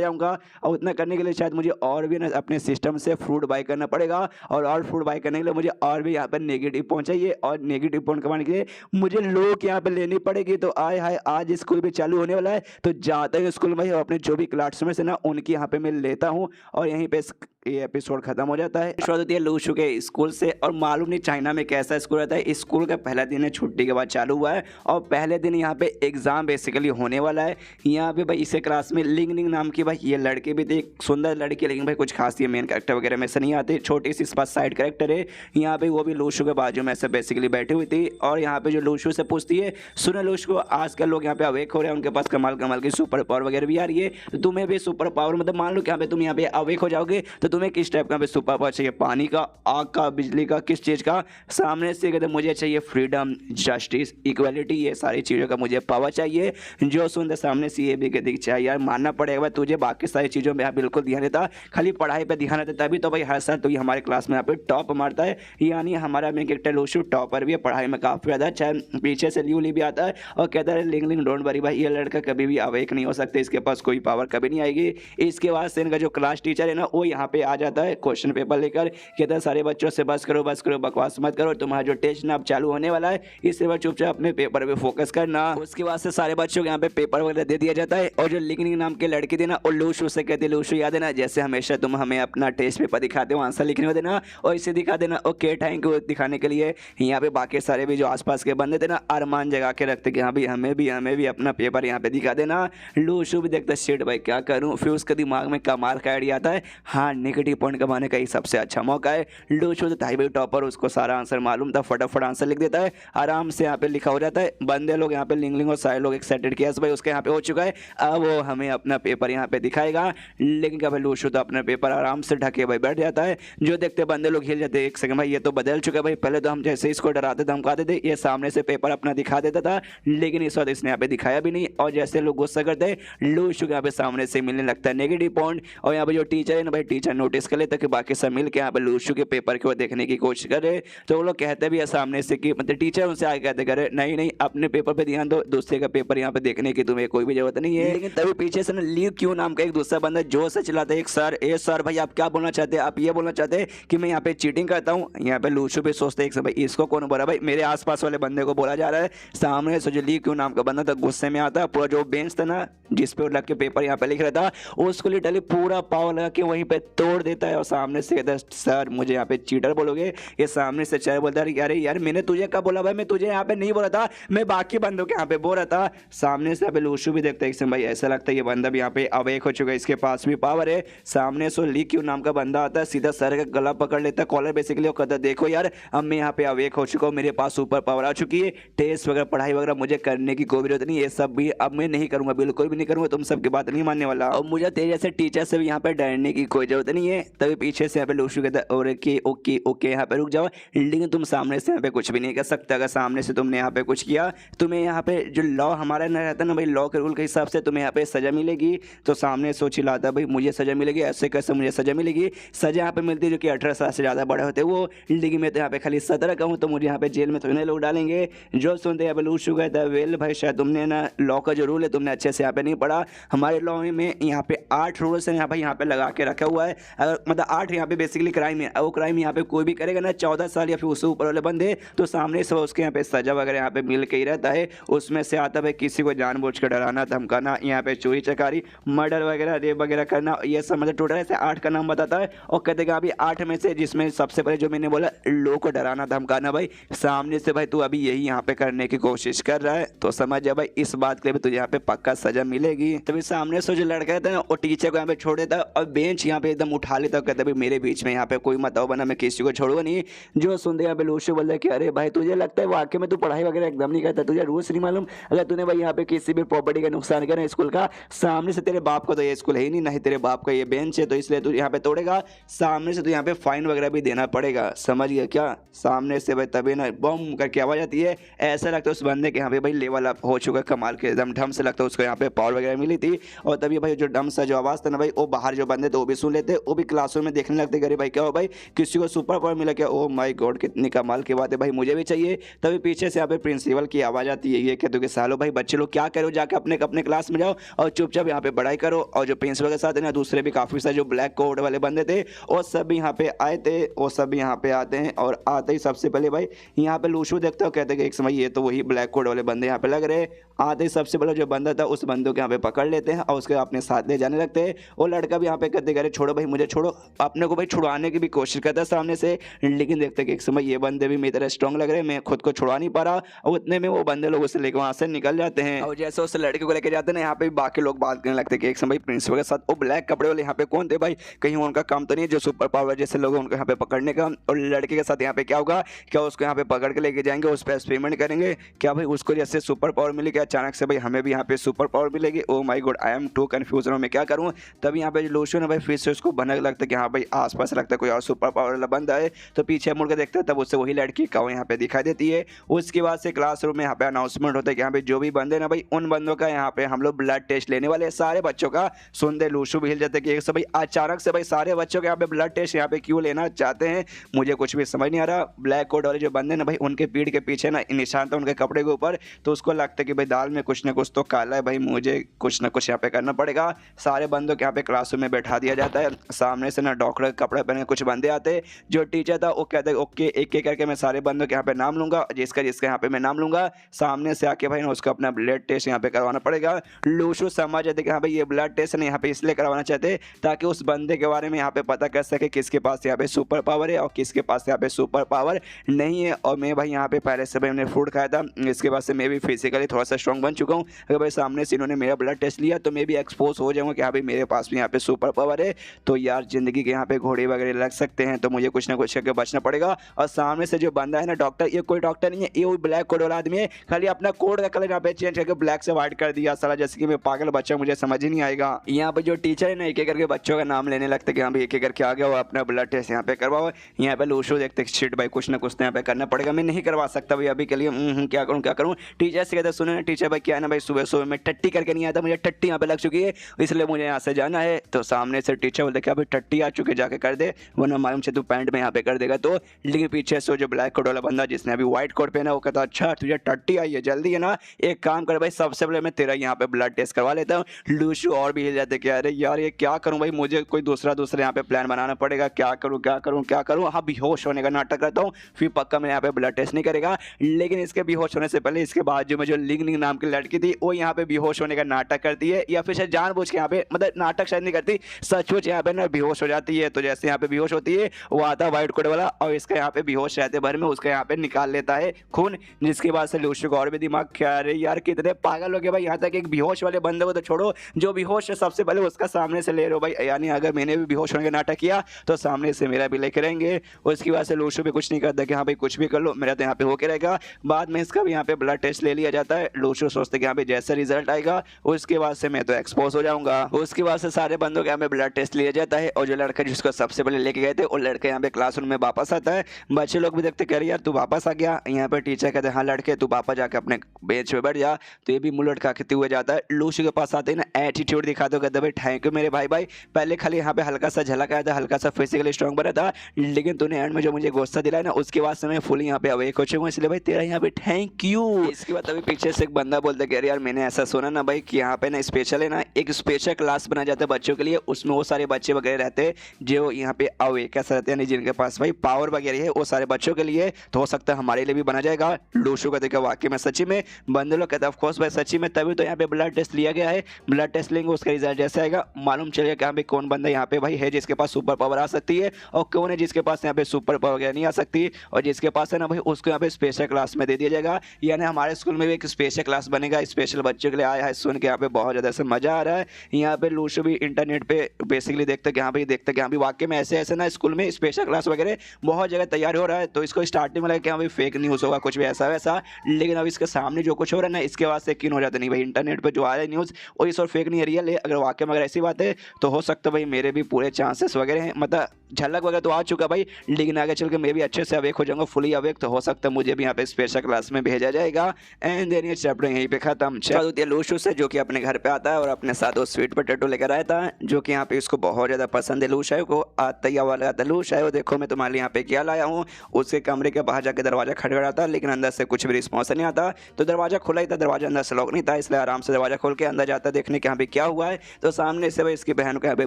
जाऊँगा। और उतना करने के लिए शायद मुझे और भी ना अपने सिस्टम से फ्रूट बाई करना पड़ेगा, और फ्रूट बाई करने के लिए मुझे और भी यहाँ पे नेगेटिव पॉइंट चाहिए, और नेगेटिव पॉइंट कमाने के लिए मुझे लोग यहाँ पे लेनी पड़ेगी। तो आए हाय आज स्कूल भी चालू होने वाला है, तो जाते हैं स्कूल में अपने जो भी क्लासमेट्स है ना उनकी यहाँ पे मैं लेता हूँ, और यहीं पे ये एपिसोड खत्म हो जाता है। शुरुआत होती है लूशु के स्कूल से, और मालूम नहीं चाइना में कैसा स्कूल रहता है। स्कूल का पहला दिन है, छुट्टी के बाद चालू हुआ है, और पहले दिन यहाँ पे एग्जाम बेसिकली होने वाला है। यहाँ पे भाई इसे क्लास में लिंग लिंग नाम की भाई ये लड़की भी थी, एक सुंदर लड़की, लेकिन भाई कुछ खास ये मेन कैरेक्टर वगैरह में से नहीं आती, छोटी सी पास साइड कैरेक्टर है। यहाँ पे वो भी लूशु के बाजू में ऐसे बेसिकली बैठी हुई थी, और यहाँ पे जो लूशु से पूछती है, सुनो लूशु आजकल लोग यहाँ पे अवेक हो रहे हैं, उनके पास कमाल कमाल की सुपर पावर वगैरह भी आ रही है, तो तुम्हें भी सुपर पावर मतलब मान लो कि यहाँ पे तुम यहाँ पे अवेक हो जाओगे, तो तुम्हें किस टाइप का सुपर पावर चाहिए? पानी का, आग का, बिजली का, किस चीज़ का? सामने से कहते मुझे चाहिए फ्रीडम, जस्टिस, इक्वलिटी, ये सारी चीज़ों का मुझे पावर चाहिए। जो सुनते सामने से ये भी कहते चाहिए यार मानना पड़ेगा तुझे बाकी सारी चीज़ों में बिल्कुल ध्यान देता, खाली पढ़ाई पे ध्यान देता, तभी तो भाई हर साल तो ये हमारे क्लास में यहाँ पे टॉप मारता है। यानी हमारा मेन कैरेक्टर लूशु टॉपर भी है, पढ़ाई में काफ़ी ज़्यादा अच्छा है। पीछे से ल्यूली भी आता है और कहता है लिंग लिंग डोंट वरी भाई, ये लड़का कभी भी अवेक नहीं हो सकता, इसके पास कोई पावर कभी नहीं आएगी। इसके बाद से इनका जो क्लास टीचर है ना वो यहाँ पे आ जाता है क्वेश्चन पेपर लेकर, कहता है सारे बच्चों से बस करो बकवास मत करो, तुम्हारा जो टेस्ट ना अब चालू होने वाला है, इससे बाद चुपचाप अपने पेपर पे फोकस करना। उसके बाद से सारे बच्चों को यहाँ पे पेपर वगैरह दे दिया जाता है, और जो लिंग नाम की लड़की थी ना और लूशु से कहती लूशु याद है ना जैसे हमेशा तुम हमें अपना टेस्ट पेपर दिखाते हो आंसर लिखने में देना और इसे दिखा देना। ओके थैंक यू दिखाने के लिए। यहाँ पे बाकी सारे भी जो आसपास के बंदे थे ना अरमान जगा के रखते कि हाँ भाई हमें भी अपना पेपर यहाँ पे दिखा देना। लूशु भी देखता शिट भाई क्या करूँ, फिर उसके दिमाग में कमाल का आइडिया आता है, हाँ नेगेटिव पॉइंट कमाने का ही सबसे अच्छा मौका है। लूशु तो था भाई टॉपर, उसको सारा आंसर मालूम था, फटाफट आंसर लिख देता है, आराम से यहाँ पे लिखा हो जाता है। बंदे लोग यहाँ पे लिंग और सारे लोग एक्साइटेड किया भाई उसके यहाँ पे हो चुका है, अब वो हमें अपना पेपर यहाँ पे दिखाएगा। लेकिन क्या भाई लूशु तो अपना पेपर आराम से ढके भाई बैठ जाता है। जो देखते बंदे लोग हिल जाते, एक सेकंड भाई ये तो बदल चुका है भाई, पहले तो हम जैसे इसको डराते धमकाते थे ये सामने से पेपर अपना दिखा देता था, लेकिन इस वक्त इसने यहाँ पे दिखाया भी नहीं। और जैसे लोग गुस्सा करते लूशु यहाँ पे सामने से मिलने लगता है नेगेटिव पॉइंट। और यहाँ पे जो टीचर है ना भाई टीचर नोटिस कर लेता कि बाकी सब मिल के यहाँ पे लूशु के पेपर को देखने की कोशिश करे, तो वो लोग कहते भी है सामने से कि मतलब टीचर उनसे आगे कहते करे नहीं अपने पेपर पे ध्यान दो, दूसरे का पेपर यहाँ पे देखने की तुम्हें कोई भी जरूरत नहीं है। लेकिन तभी पीछे से ना ली क्यों नाम का एक दूसरा बंदा जोर से चिल्लाता है, एक सर ए सर भाई आप क्या बोलना चाहते हैं? आप ये बोलना चाहते हैं कि मैं यहाँ पे चीटिंग करता हूँ? यहाँ पे लूशु भी सोचते हैं भाई इसको कौन बोला, भाई मेरे आसपास वाले बंदे को बोला जा रहा है। सामने से जो ली क्यों नाम का बंदा था गुस्से में आता है, पूरा जो बेंच था ना जिसपे लग के पेपर यहाँ पे लिख रहा था उसको लिटरली पूरा पावर लगा के वहीं पे तोड़ देता है। और सामने से कहता है सर मुझे यहाँ पे चीटर बोलोगे? ये सामने से चाहे बोलता है अरे यार मैंने तुझे कब बोला भाई, मैं तुझे यहाँ पे नहीं बोला था, मैं बाकी बंदों के यहाँ पे बोल रहा था। सामने से यहाँ पे लूशु भी देखता है भाई ऐसा लगता है ये बंदा भी यहाँ पे अवेक हो चुका है, इसके पास भी पावर है। सामने से ली क्यू नाम का बंदा आता है, सीधा सर का गला पकड़ लेता है कॉलर बेसिकली, और कहता है देखो यार अब मैं यहाँ पे अवेक हो चुका हूँ, मेरे पास सुपर पावर आ चुकी है, टेस्ट वगैरह पढ़ाई वगैरह मुझे करने की कोई जरूरत नहीं, ये सब भी अब मैं नहीं करूँगा, बिल्कुल भी नहीं करूँगा, तुम सबकी बात नहीं मानने वाला, और मुझे तेरे जैसे टीचर से भी यहाँ पे डरने की कोई जरूरत नहीं है। तभी पीछे से यहाँ पे लूशु कहता है ओके ओके ओके यहाँ पे रुक जाओ, लेकिन तुम सामने से यहाँ पे कुछ भी नहीं कर सकते, अगर सामने से तुमने यहाँ पे कुछ किया तुम्हें यहाँ पे जो लॉ हमारा ना रहता ना भाई लॉ के रूल के हिसाब से तुम्हें यहाँ पे सजा मिलेगी। तो सामने सोच ही लाता भाई मुझे सजा मिलेगी, ऐसे कैसे मुझे सजा मिलेगी? सजा यहाँ पे मिलती है जो कि 18 साल से ज़्यादा बड़े होते हैं वो, लेकिन मैं तो यहाँ पे खाली 17 का हूँ, तो मुझे यहाँ पे जेल में थोड़ी ना लोग डालेंगे। जो सुनते यहाँ पे लूशु कहता है वेल भाई शायद तुमने ना लॉ का जो रूल है तुमने अच्छे से यहाँ पे नहीं पढ़ा, हमारे लॉ में यहाँ पे 8 रूल्स है यहाँ पे लगा के रखा हुआ है, अगर मतलब 8 यहाँ पे बेसिकली क्राइम है, वो क्राइम यहाँ पे कोई भी करेगा ना 14 साल या फिर उससे ऊपर वाले बंदे तो सामने से उसके यहाँ पे सजा वगैरह यहाँ पे मिल के ही रहता है। उसमें से आता है किसी को जानबूझ कर डराना धमकाना, यहाँ पे चोरी चकारी मर्डर वगैरह रेप वगैरह करना, ये सब मतलब टोटल ऐसे 8 का नाम बताता है। और कहते हैं अभी 8 में से जिसमें सबसे पहले जो मैंने बोला लोगों को डराना धमकाना, भाई सामने से भाई तू अभी यही यहाँ पे करने की कोशिश कर रहा है तो समझ जा भाई इस बात के लिए तुझे यहाँ पे पक्का सजा मिलेगी। तभी सामने से जो लड़का था ना वो टीचर को यहाँ पे छोड़ देता और बेंच यहाँ पे एकदम उठा लेता, कहता भाई मेरे बीच में यहाँ पे कोई मत आओ बना मैं किसी को छोड़ूंगा नहीं। जो सुनते यहाँ पे लूशु बोलता है कि अरे भाई तुझे लगता है वाकई में तू पढ़ाई वगैरह एकदम नहीं करता, तुझे रूल्स नहीं मालूम, अगर तूने भाई यहाँ पे किसी भी प्रॉपर्टी का नुकसान किया ना स्कूल का, सामने से तेरे बाप को तो ये स्कूल है ही नहीं, नहीं तेरे बाप का ये बेंच है, तो इसलिए तू यहाँ पे तोड़ेगा, सामने से तू यहाँ पे फाइन वगैरह भी देना पड़ेगा, समझ गया क्या? सामने से भाई तभी ना बम करके आवाज आती है, ऐसा लगता है उस बंदे के यहाँ पे भाई लेवल अप हो चुका कमाल के एकदम ढंग से लगता है उसको यहाँ पे पावर वगैरह मिली थी। और तभी भाई जो डम सा जो आवाज़ था ना भाई वो बाहर जो बंदे थे वो भी सुन लेते, वो भी क्लासरूम में देखने लगते, अरे भाई क्या हो भाई, किसी को सुपर पावर मिला क्या, ओ माय गॉड कितनी कमाल की बात है भाई, मुझे भी चाहिए। तभी पीछे से यहाँ पे प्रिंसिपल की आवाज़ आती है, ये कहते कि सालो भाई बच्चे लोग क्या करो, जाके अपने अपने क्लास में जाओ और चुपचाप यहाँ पे पढ़ाई करो। और जो प्रिंसिपल के साथ है ना दूसरे भी काफ़ी सारे जो ब्लैक कोट वाले बंदे थे वो सब भी यहाँ पे आए थे, वो सब भी यहाँ पे आते हैं। और आते ही सबसे पहले भाई यहाँ पे लूशू देखते हो, कहते कि एक समय ये तो वही ब्लैक कोट वाले बंदे यहाँ पे लग रहे। आते ही सबसे पहले जो बंदा था उस बंदों को यहाँ पे पकड़ लेते हैं और उसके अपने साथ ले जाने लगते हैं। वो लड़का भी यहाँ पे कहते अरे छोड़ो भाई मुझे छोड़ो, अपने को भाई छुड़वाने की भी कोशिश करता है सामने से, लेकिन देखते कि एक समय ये बंदे भी मेरी तरह स्ट्रॉन्ग लग रहे हैं, मैं खुद को छुड़वा नहीं पा रहा। और उतने में वो बंदे लोग उसे लेकर वहाँ से निकल जाते हैं। और जैसे उस लड़के को लेकर जाते हैं ना, यहाँ पे बाकी लोग बात करने लगते हैं कि एक समय प्रिंसिपल के साथ वो ब्लैक कपड़े वाले यहाँ पे कौन थे भाई, कहीं उनका काम तो नहीं है जो सुपर पावर जैसे लोग उनको यहाँ पे पकड़ने का। और लड़के के साथ यहाँ पे क्या होगा, क्या उसको यहाँ पे पकड़ के लेके जाएंगे, उस पर एक्सपेरिमेंट करेंगे, क्या भाई उसको जैसे सुपर पावर मिलेगी, अचानक से भाई हमें भी यहाँ पे सुपर पावर मिलेगी। Oh my God I am too confuse, मैं क्या करूँ। तभी यहाँ पे लूशू ने भाई फिर से उसको बनने लगता है कि हाँ भाई आसपास लगता है कोई और सुपर पावर वाला बंदा है। तो पीछे मुड़ के देखता है, तब उससे वही लड़की का यहाँ पे दिखाई देती है। उसके बाद से क्लासरूम में यहाँ पे अनाउंसमेंट होता है कि यहाँ पे जो भी बंदे ना भाई उन बंदों का यहाँ पे हम लोग ब्लड टेस्ट लेने वाले हैं सारे बच्चों का। सुनते लूशू भी हिल जाते कि एक भाई अचानक से भाई सारे बच्चों के यहाँ पे ब्लड टेस्ट यहाँ पे क्यों लेना चाहते हैं, मुझे कुछ भी समझ नहीं आ रहा। ब्लैक कोट वाले जो बंदे ना भाई उनके पीठ के पीछे ना निशान था उनके कपड़े के ऊपर, तो उसको लगता है कि भाई दाल में कुछ ना कुछ तो काला है भाई, मुझे कुछ ना कुछ यहाँ पे करना पड़ेगा। सारे बंदों के यहाँ पे क्लासरूम में बैठा दिया जाता है। सामने से ना डॉक्टर का कपड़ा पहने कुछ बंदे आते, जो टीचर था वो कहते ओके एक एक करके मैं सारे बंदों के यहाँ पे नाम लूंगा, जिसका जिसका यहाँ पे मैं नाम लूंगा, सामने से आके भाई ना उसको अपना ब्लड टेस्ट यहाँ पे करवाना पड़ेगा। लूशू समझ जाते कि हाँ भाई ये ब्लड टेस्ट नहीं यहाँ पे इसलिए करवाना चाहते ताकि उस बंदे के बारे में यहाँ पे पता कर सके किसके पास यहाँ पे सुपर पावर है और किसके पास यहाँ पे सुपर पावर नहीं है। और मैं भाई यहाँ पे पहले से भाई मैंने फूड खाया था, इसके बाद से मैं भी फिजिकली थोड़ा सा स्ट्रॉन्ग बन चुका हूँ। अगर भाई सामने से इन्होंने मेरा ब्लड टेस्ट लिया तो मैं भी एक्सपोज हो जाऊँगा कि हाँ भाई मेरे पास भी यहाँ पे सुपर पावर है। तो यार जिंदगी के यहाँ पे घोड़े वगैरह लग सकते हैं, तो मुझे कुछ ना कुछ करके बचना पड़ेगा। और सामने से जो बंदा है ना डॉक्टर, ये कोई डॉक्टर नहीं है, ये वही ब्लैक कोट वाला आदमी है, खाली अपना कोट का कलर यहाँ पे चेंज करके ब्लैक से व्हाइट कर दिया साला, जैसे कि मैं पागल बच्चा, मुझे समझ ही नहीं आएगा। यहाँ पे जो टीचर है ना एक एक करके बच्चों का नाम लेने लगते कि हाँ भाई एक एक करके आ गया वो अपना ब्लड टेस्ट यहाँ पे करवाओ। यहाँ पे लूशू देखते शिट भाई कुछ ना कुछ तो यहाँ पे करना पड़ेगा, मैं नहीं करवा सकता भाई अभी के लिए, क्या करूँ क्या करूँ। टीचर से कहते सुने ना टीचर भाई क्या है ना भाई सुबह सुबह मैं टट्टी करके नहीं आया था, मुझे टट्टी यहाँ पे लग चुकी है इसलिए मुझे यहाँ से जाना है। तो सामने से टीचर बोलते क्या भाई टट्टी आ चुके जाके कर दे, वरना मालूम से तू पैंट में यहाँ पे कर देगा। तो लेकिन पीछे से जो ब्लैक कोट वाला बंदा जिसने अभी व्हाइट कोट पहना वो कहता अच्छा तुझे टट्टी आई है, जल्दी है ना एक काम कर भाई सबसे पहले मैं तेरा यहाँ पे ब्लड टेस्ट करवा लेता हूँ। लूशू और भी हिल जाते कि अरे यार ये क्या करूँ भाई, मुझे कोई दूसरा यहाँ पे प्लान बनाना पड़ेगा, क्या करूँ क्या करूँ क्या करूँ। हाँ बेहोश होने का नाटक करता हूँ फिर पक्का मैं यहाँ पे ब्लड टेस्ट नहीं करेगा। लेकिन इसके बेहोश होने से पहले इसके बाजू में जो लिंग लिंग नाम की लड़की थी वो यहाँ पे बेहोश होने का नाटक करती है, या फिर शायद जानबूझ के यहाँ पे मतलब नाटक शायद नहीं करती, सचमुच यहाँ पे ना बेहोश हो जाती है। तो जैसे यहाँ पे बेहोश होती है वो आता है व्हाइट कोट वाला और इसका यहाँ पे बेहोश रहते भर में उसका यहाँ पे निकाल लेता है खून, जिसके बाद से लूशू को और भी दिमाग क्या अरे यार कितने पागल हो गए भाई, यहाँ तक एक बेहोश वाले बंदे को तो छोड़ो जो बेहोश है सबसे पहले उसका सामने से ले रहे हो भाई, यानी अगर मैंने भी बेहोश होने का नाटक किया तो सामने से मेरा भी लेके रहेंगे। उसकी वजह से लूशू भी कुछ नहीं करता कि हाँ भाई कुछ भी कर लो मेरा तो यहाँ पे होके रहेगा। बाद में इसका भी यहाँ पे ब्लड टेस्ट ले लिया जाता है। लूशू सोचते कि यहाँ पे जैसा रिजल्ट आएगा उसके बाद से मैं तो एक्सपोज हो जाऊंगा। उसके बाद से सारे बंदों के यहाँ पे ब्लड टेस्ट लिया जाता है और जो लड़का जिसको सबसे पहले लेके गए थे वो लड़के यहाँ पे क्लासरूम में वापस आता है। बच्चे लोग भी देखते कह रहे यार तू वापस आ गया, यहाँ पे टीचर कहते हैं हाँ लड़के तू वापस जाके अपने बेंच पे बैठ जा। तो ये भी मुंह लटका के हुए जाता है। लूशू के पास आते हैं ना एटीट्यूड दिखा दो, कहते भाई थैंक यू मेरे भाई भाई, पहले खाली यहाँ पे हल्का सा झलक आया था, हल्का सा फिजिकली स्ट्रॉन्ग बना था, लेकिन तूने एंड में जो मुझे गुस्सा दिलाया ना उसके बाद से मैं फुली यहाँ पे अवेक हो चुका हूँ, इसलिए भाई तेरा यहाँ पे थैंक यू। इसके बाद अभी पीछे से एक बंदा बोलता है यार मैंने ऐसा सुना ना भाई कि यहाँ पे ना स्पेशल है ना एक स्पेशल क्लास बना जाता है बच्चों के लिए, उसमें वो सारे बच्चे वगैरह रहते हैं जो यहाँ पे अवेक ऐसा रहते हैं जिनके पास भाई पावर वगैरह है, वो सारे बच्चों के लिए, तो हो सकता है हमारे लिए भी बना जाएगा। लूशू का देखा वाकई में सच्ची में, बंदे लोग कहते हैं ऑफकोर्स भाई सच्ची में, तभी तो यहाँ पे ब्लड टेस्ट लिया गया है, ब्लड टेस्ट लेंगे उसका रिजल्ट जैसे आएगा मालूम चलेगा कि यहाँ पे कौन बंदा यहाँ पे भाई है जिसके पास सुपर पावर आ सकती है और कौन है जिसके पास यहाँ पे सुपर पावर वगैरह नहीं आ सकती, और जिसके पास है ना भाई उसको यहाँ पे स्पेशल क्लास में दे दिया जाएगा। यानी हमारे स्कूल में भी एक स्पेशल क्लास बनेगा स्पेशल बच्चों के लिए, आया है सुन के यहाँ पे बहुत ज़्यादा से मजा आ रहा है। यहाँ पे लूशू भी इंटरनेट पे बेसिकली देखते कि हाँ भाई देखते कि हाँ भाई वाकई में ऐसे ऐसे ना स्कूल में स्पेशल क्लास वगैरह बहुत जगह तैयार हो रहा है। तो इसको स्टार्टिंग में लगा कि हाँ भाई फेक न्यूज़ होगा कुछ भी ऐसा वैसा, लेकिन अब इसके सामने जो कुछ हो रहा है ना इसके बाद से यकीन हो जाता नहीं भाई इंटरनेट पर जो आ रहा है न्यूज़ वो इस और फेक नहीं है रियल है। अगर वाकई में अगर ऐसी बात है तो हो सकता है भाई मेरे भी पूरे चांसेस वगैरह हैं, मतलब झलक वगैरह तो आ चुका भाई, लेकिन आगे चल के मैं भी अच्छे से अवेक हो जाऊंगा, फुली अवेक, तो हो सकता है मुझे भी यहाँ पे स्पेशल क्लास में भेजा जाएगा। एंड देन ये चैप्टर यहीं पे खत्म। चलो लूशू से जो कि अपने घर पे आता है और अपने साथ वो स्वीट पोटैटो लेकर आया था, जो कि यहाँ पे इसको बहुत ज़्यादा पसंद है लूशायो को। आता ही वाला आता लूशायो देखो मैं तुम्हारे लिए यहाँ पे क्या लाया हूँ। उसके कमरे के बाहर जाकर दरवाजा खटखटाता, लेकिन अंदर से कुछ भी रिस्पॉन्स नहीं आता, तो दरवाजा खुला ही था, दरवाजा अंदर से लॉक नहीं था, इसलिए आराम से दरवाजा खोल के अंदर जाता देखने के यहाँ पे क्या हुआ है। तो सामने से भाई इसकी बहन को यहाँ पे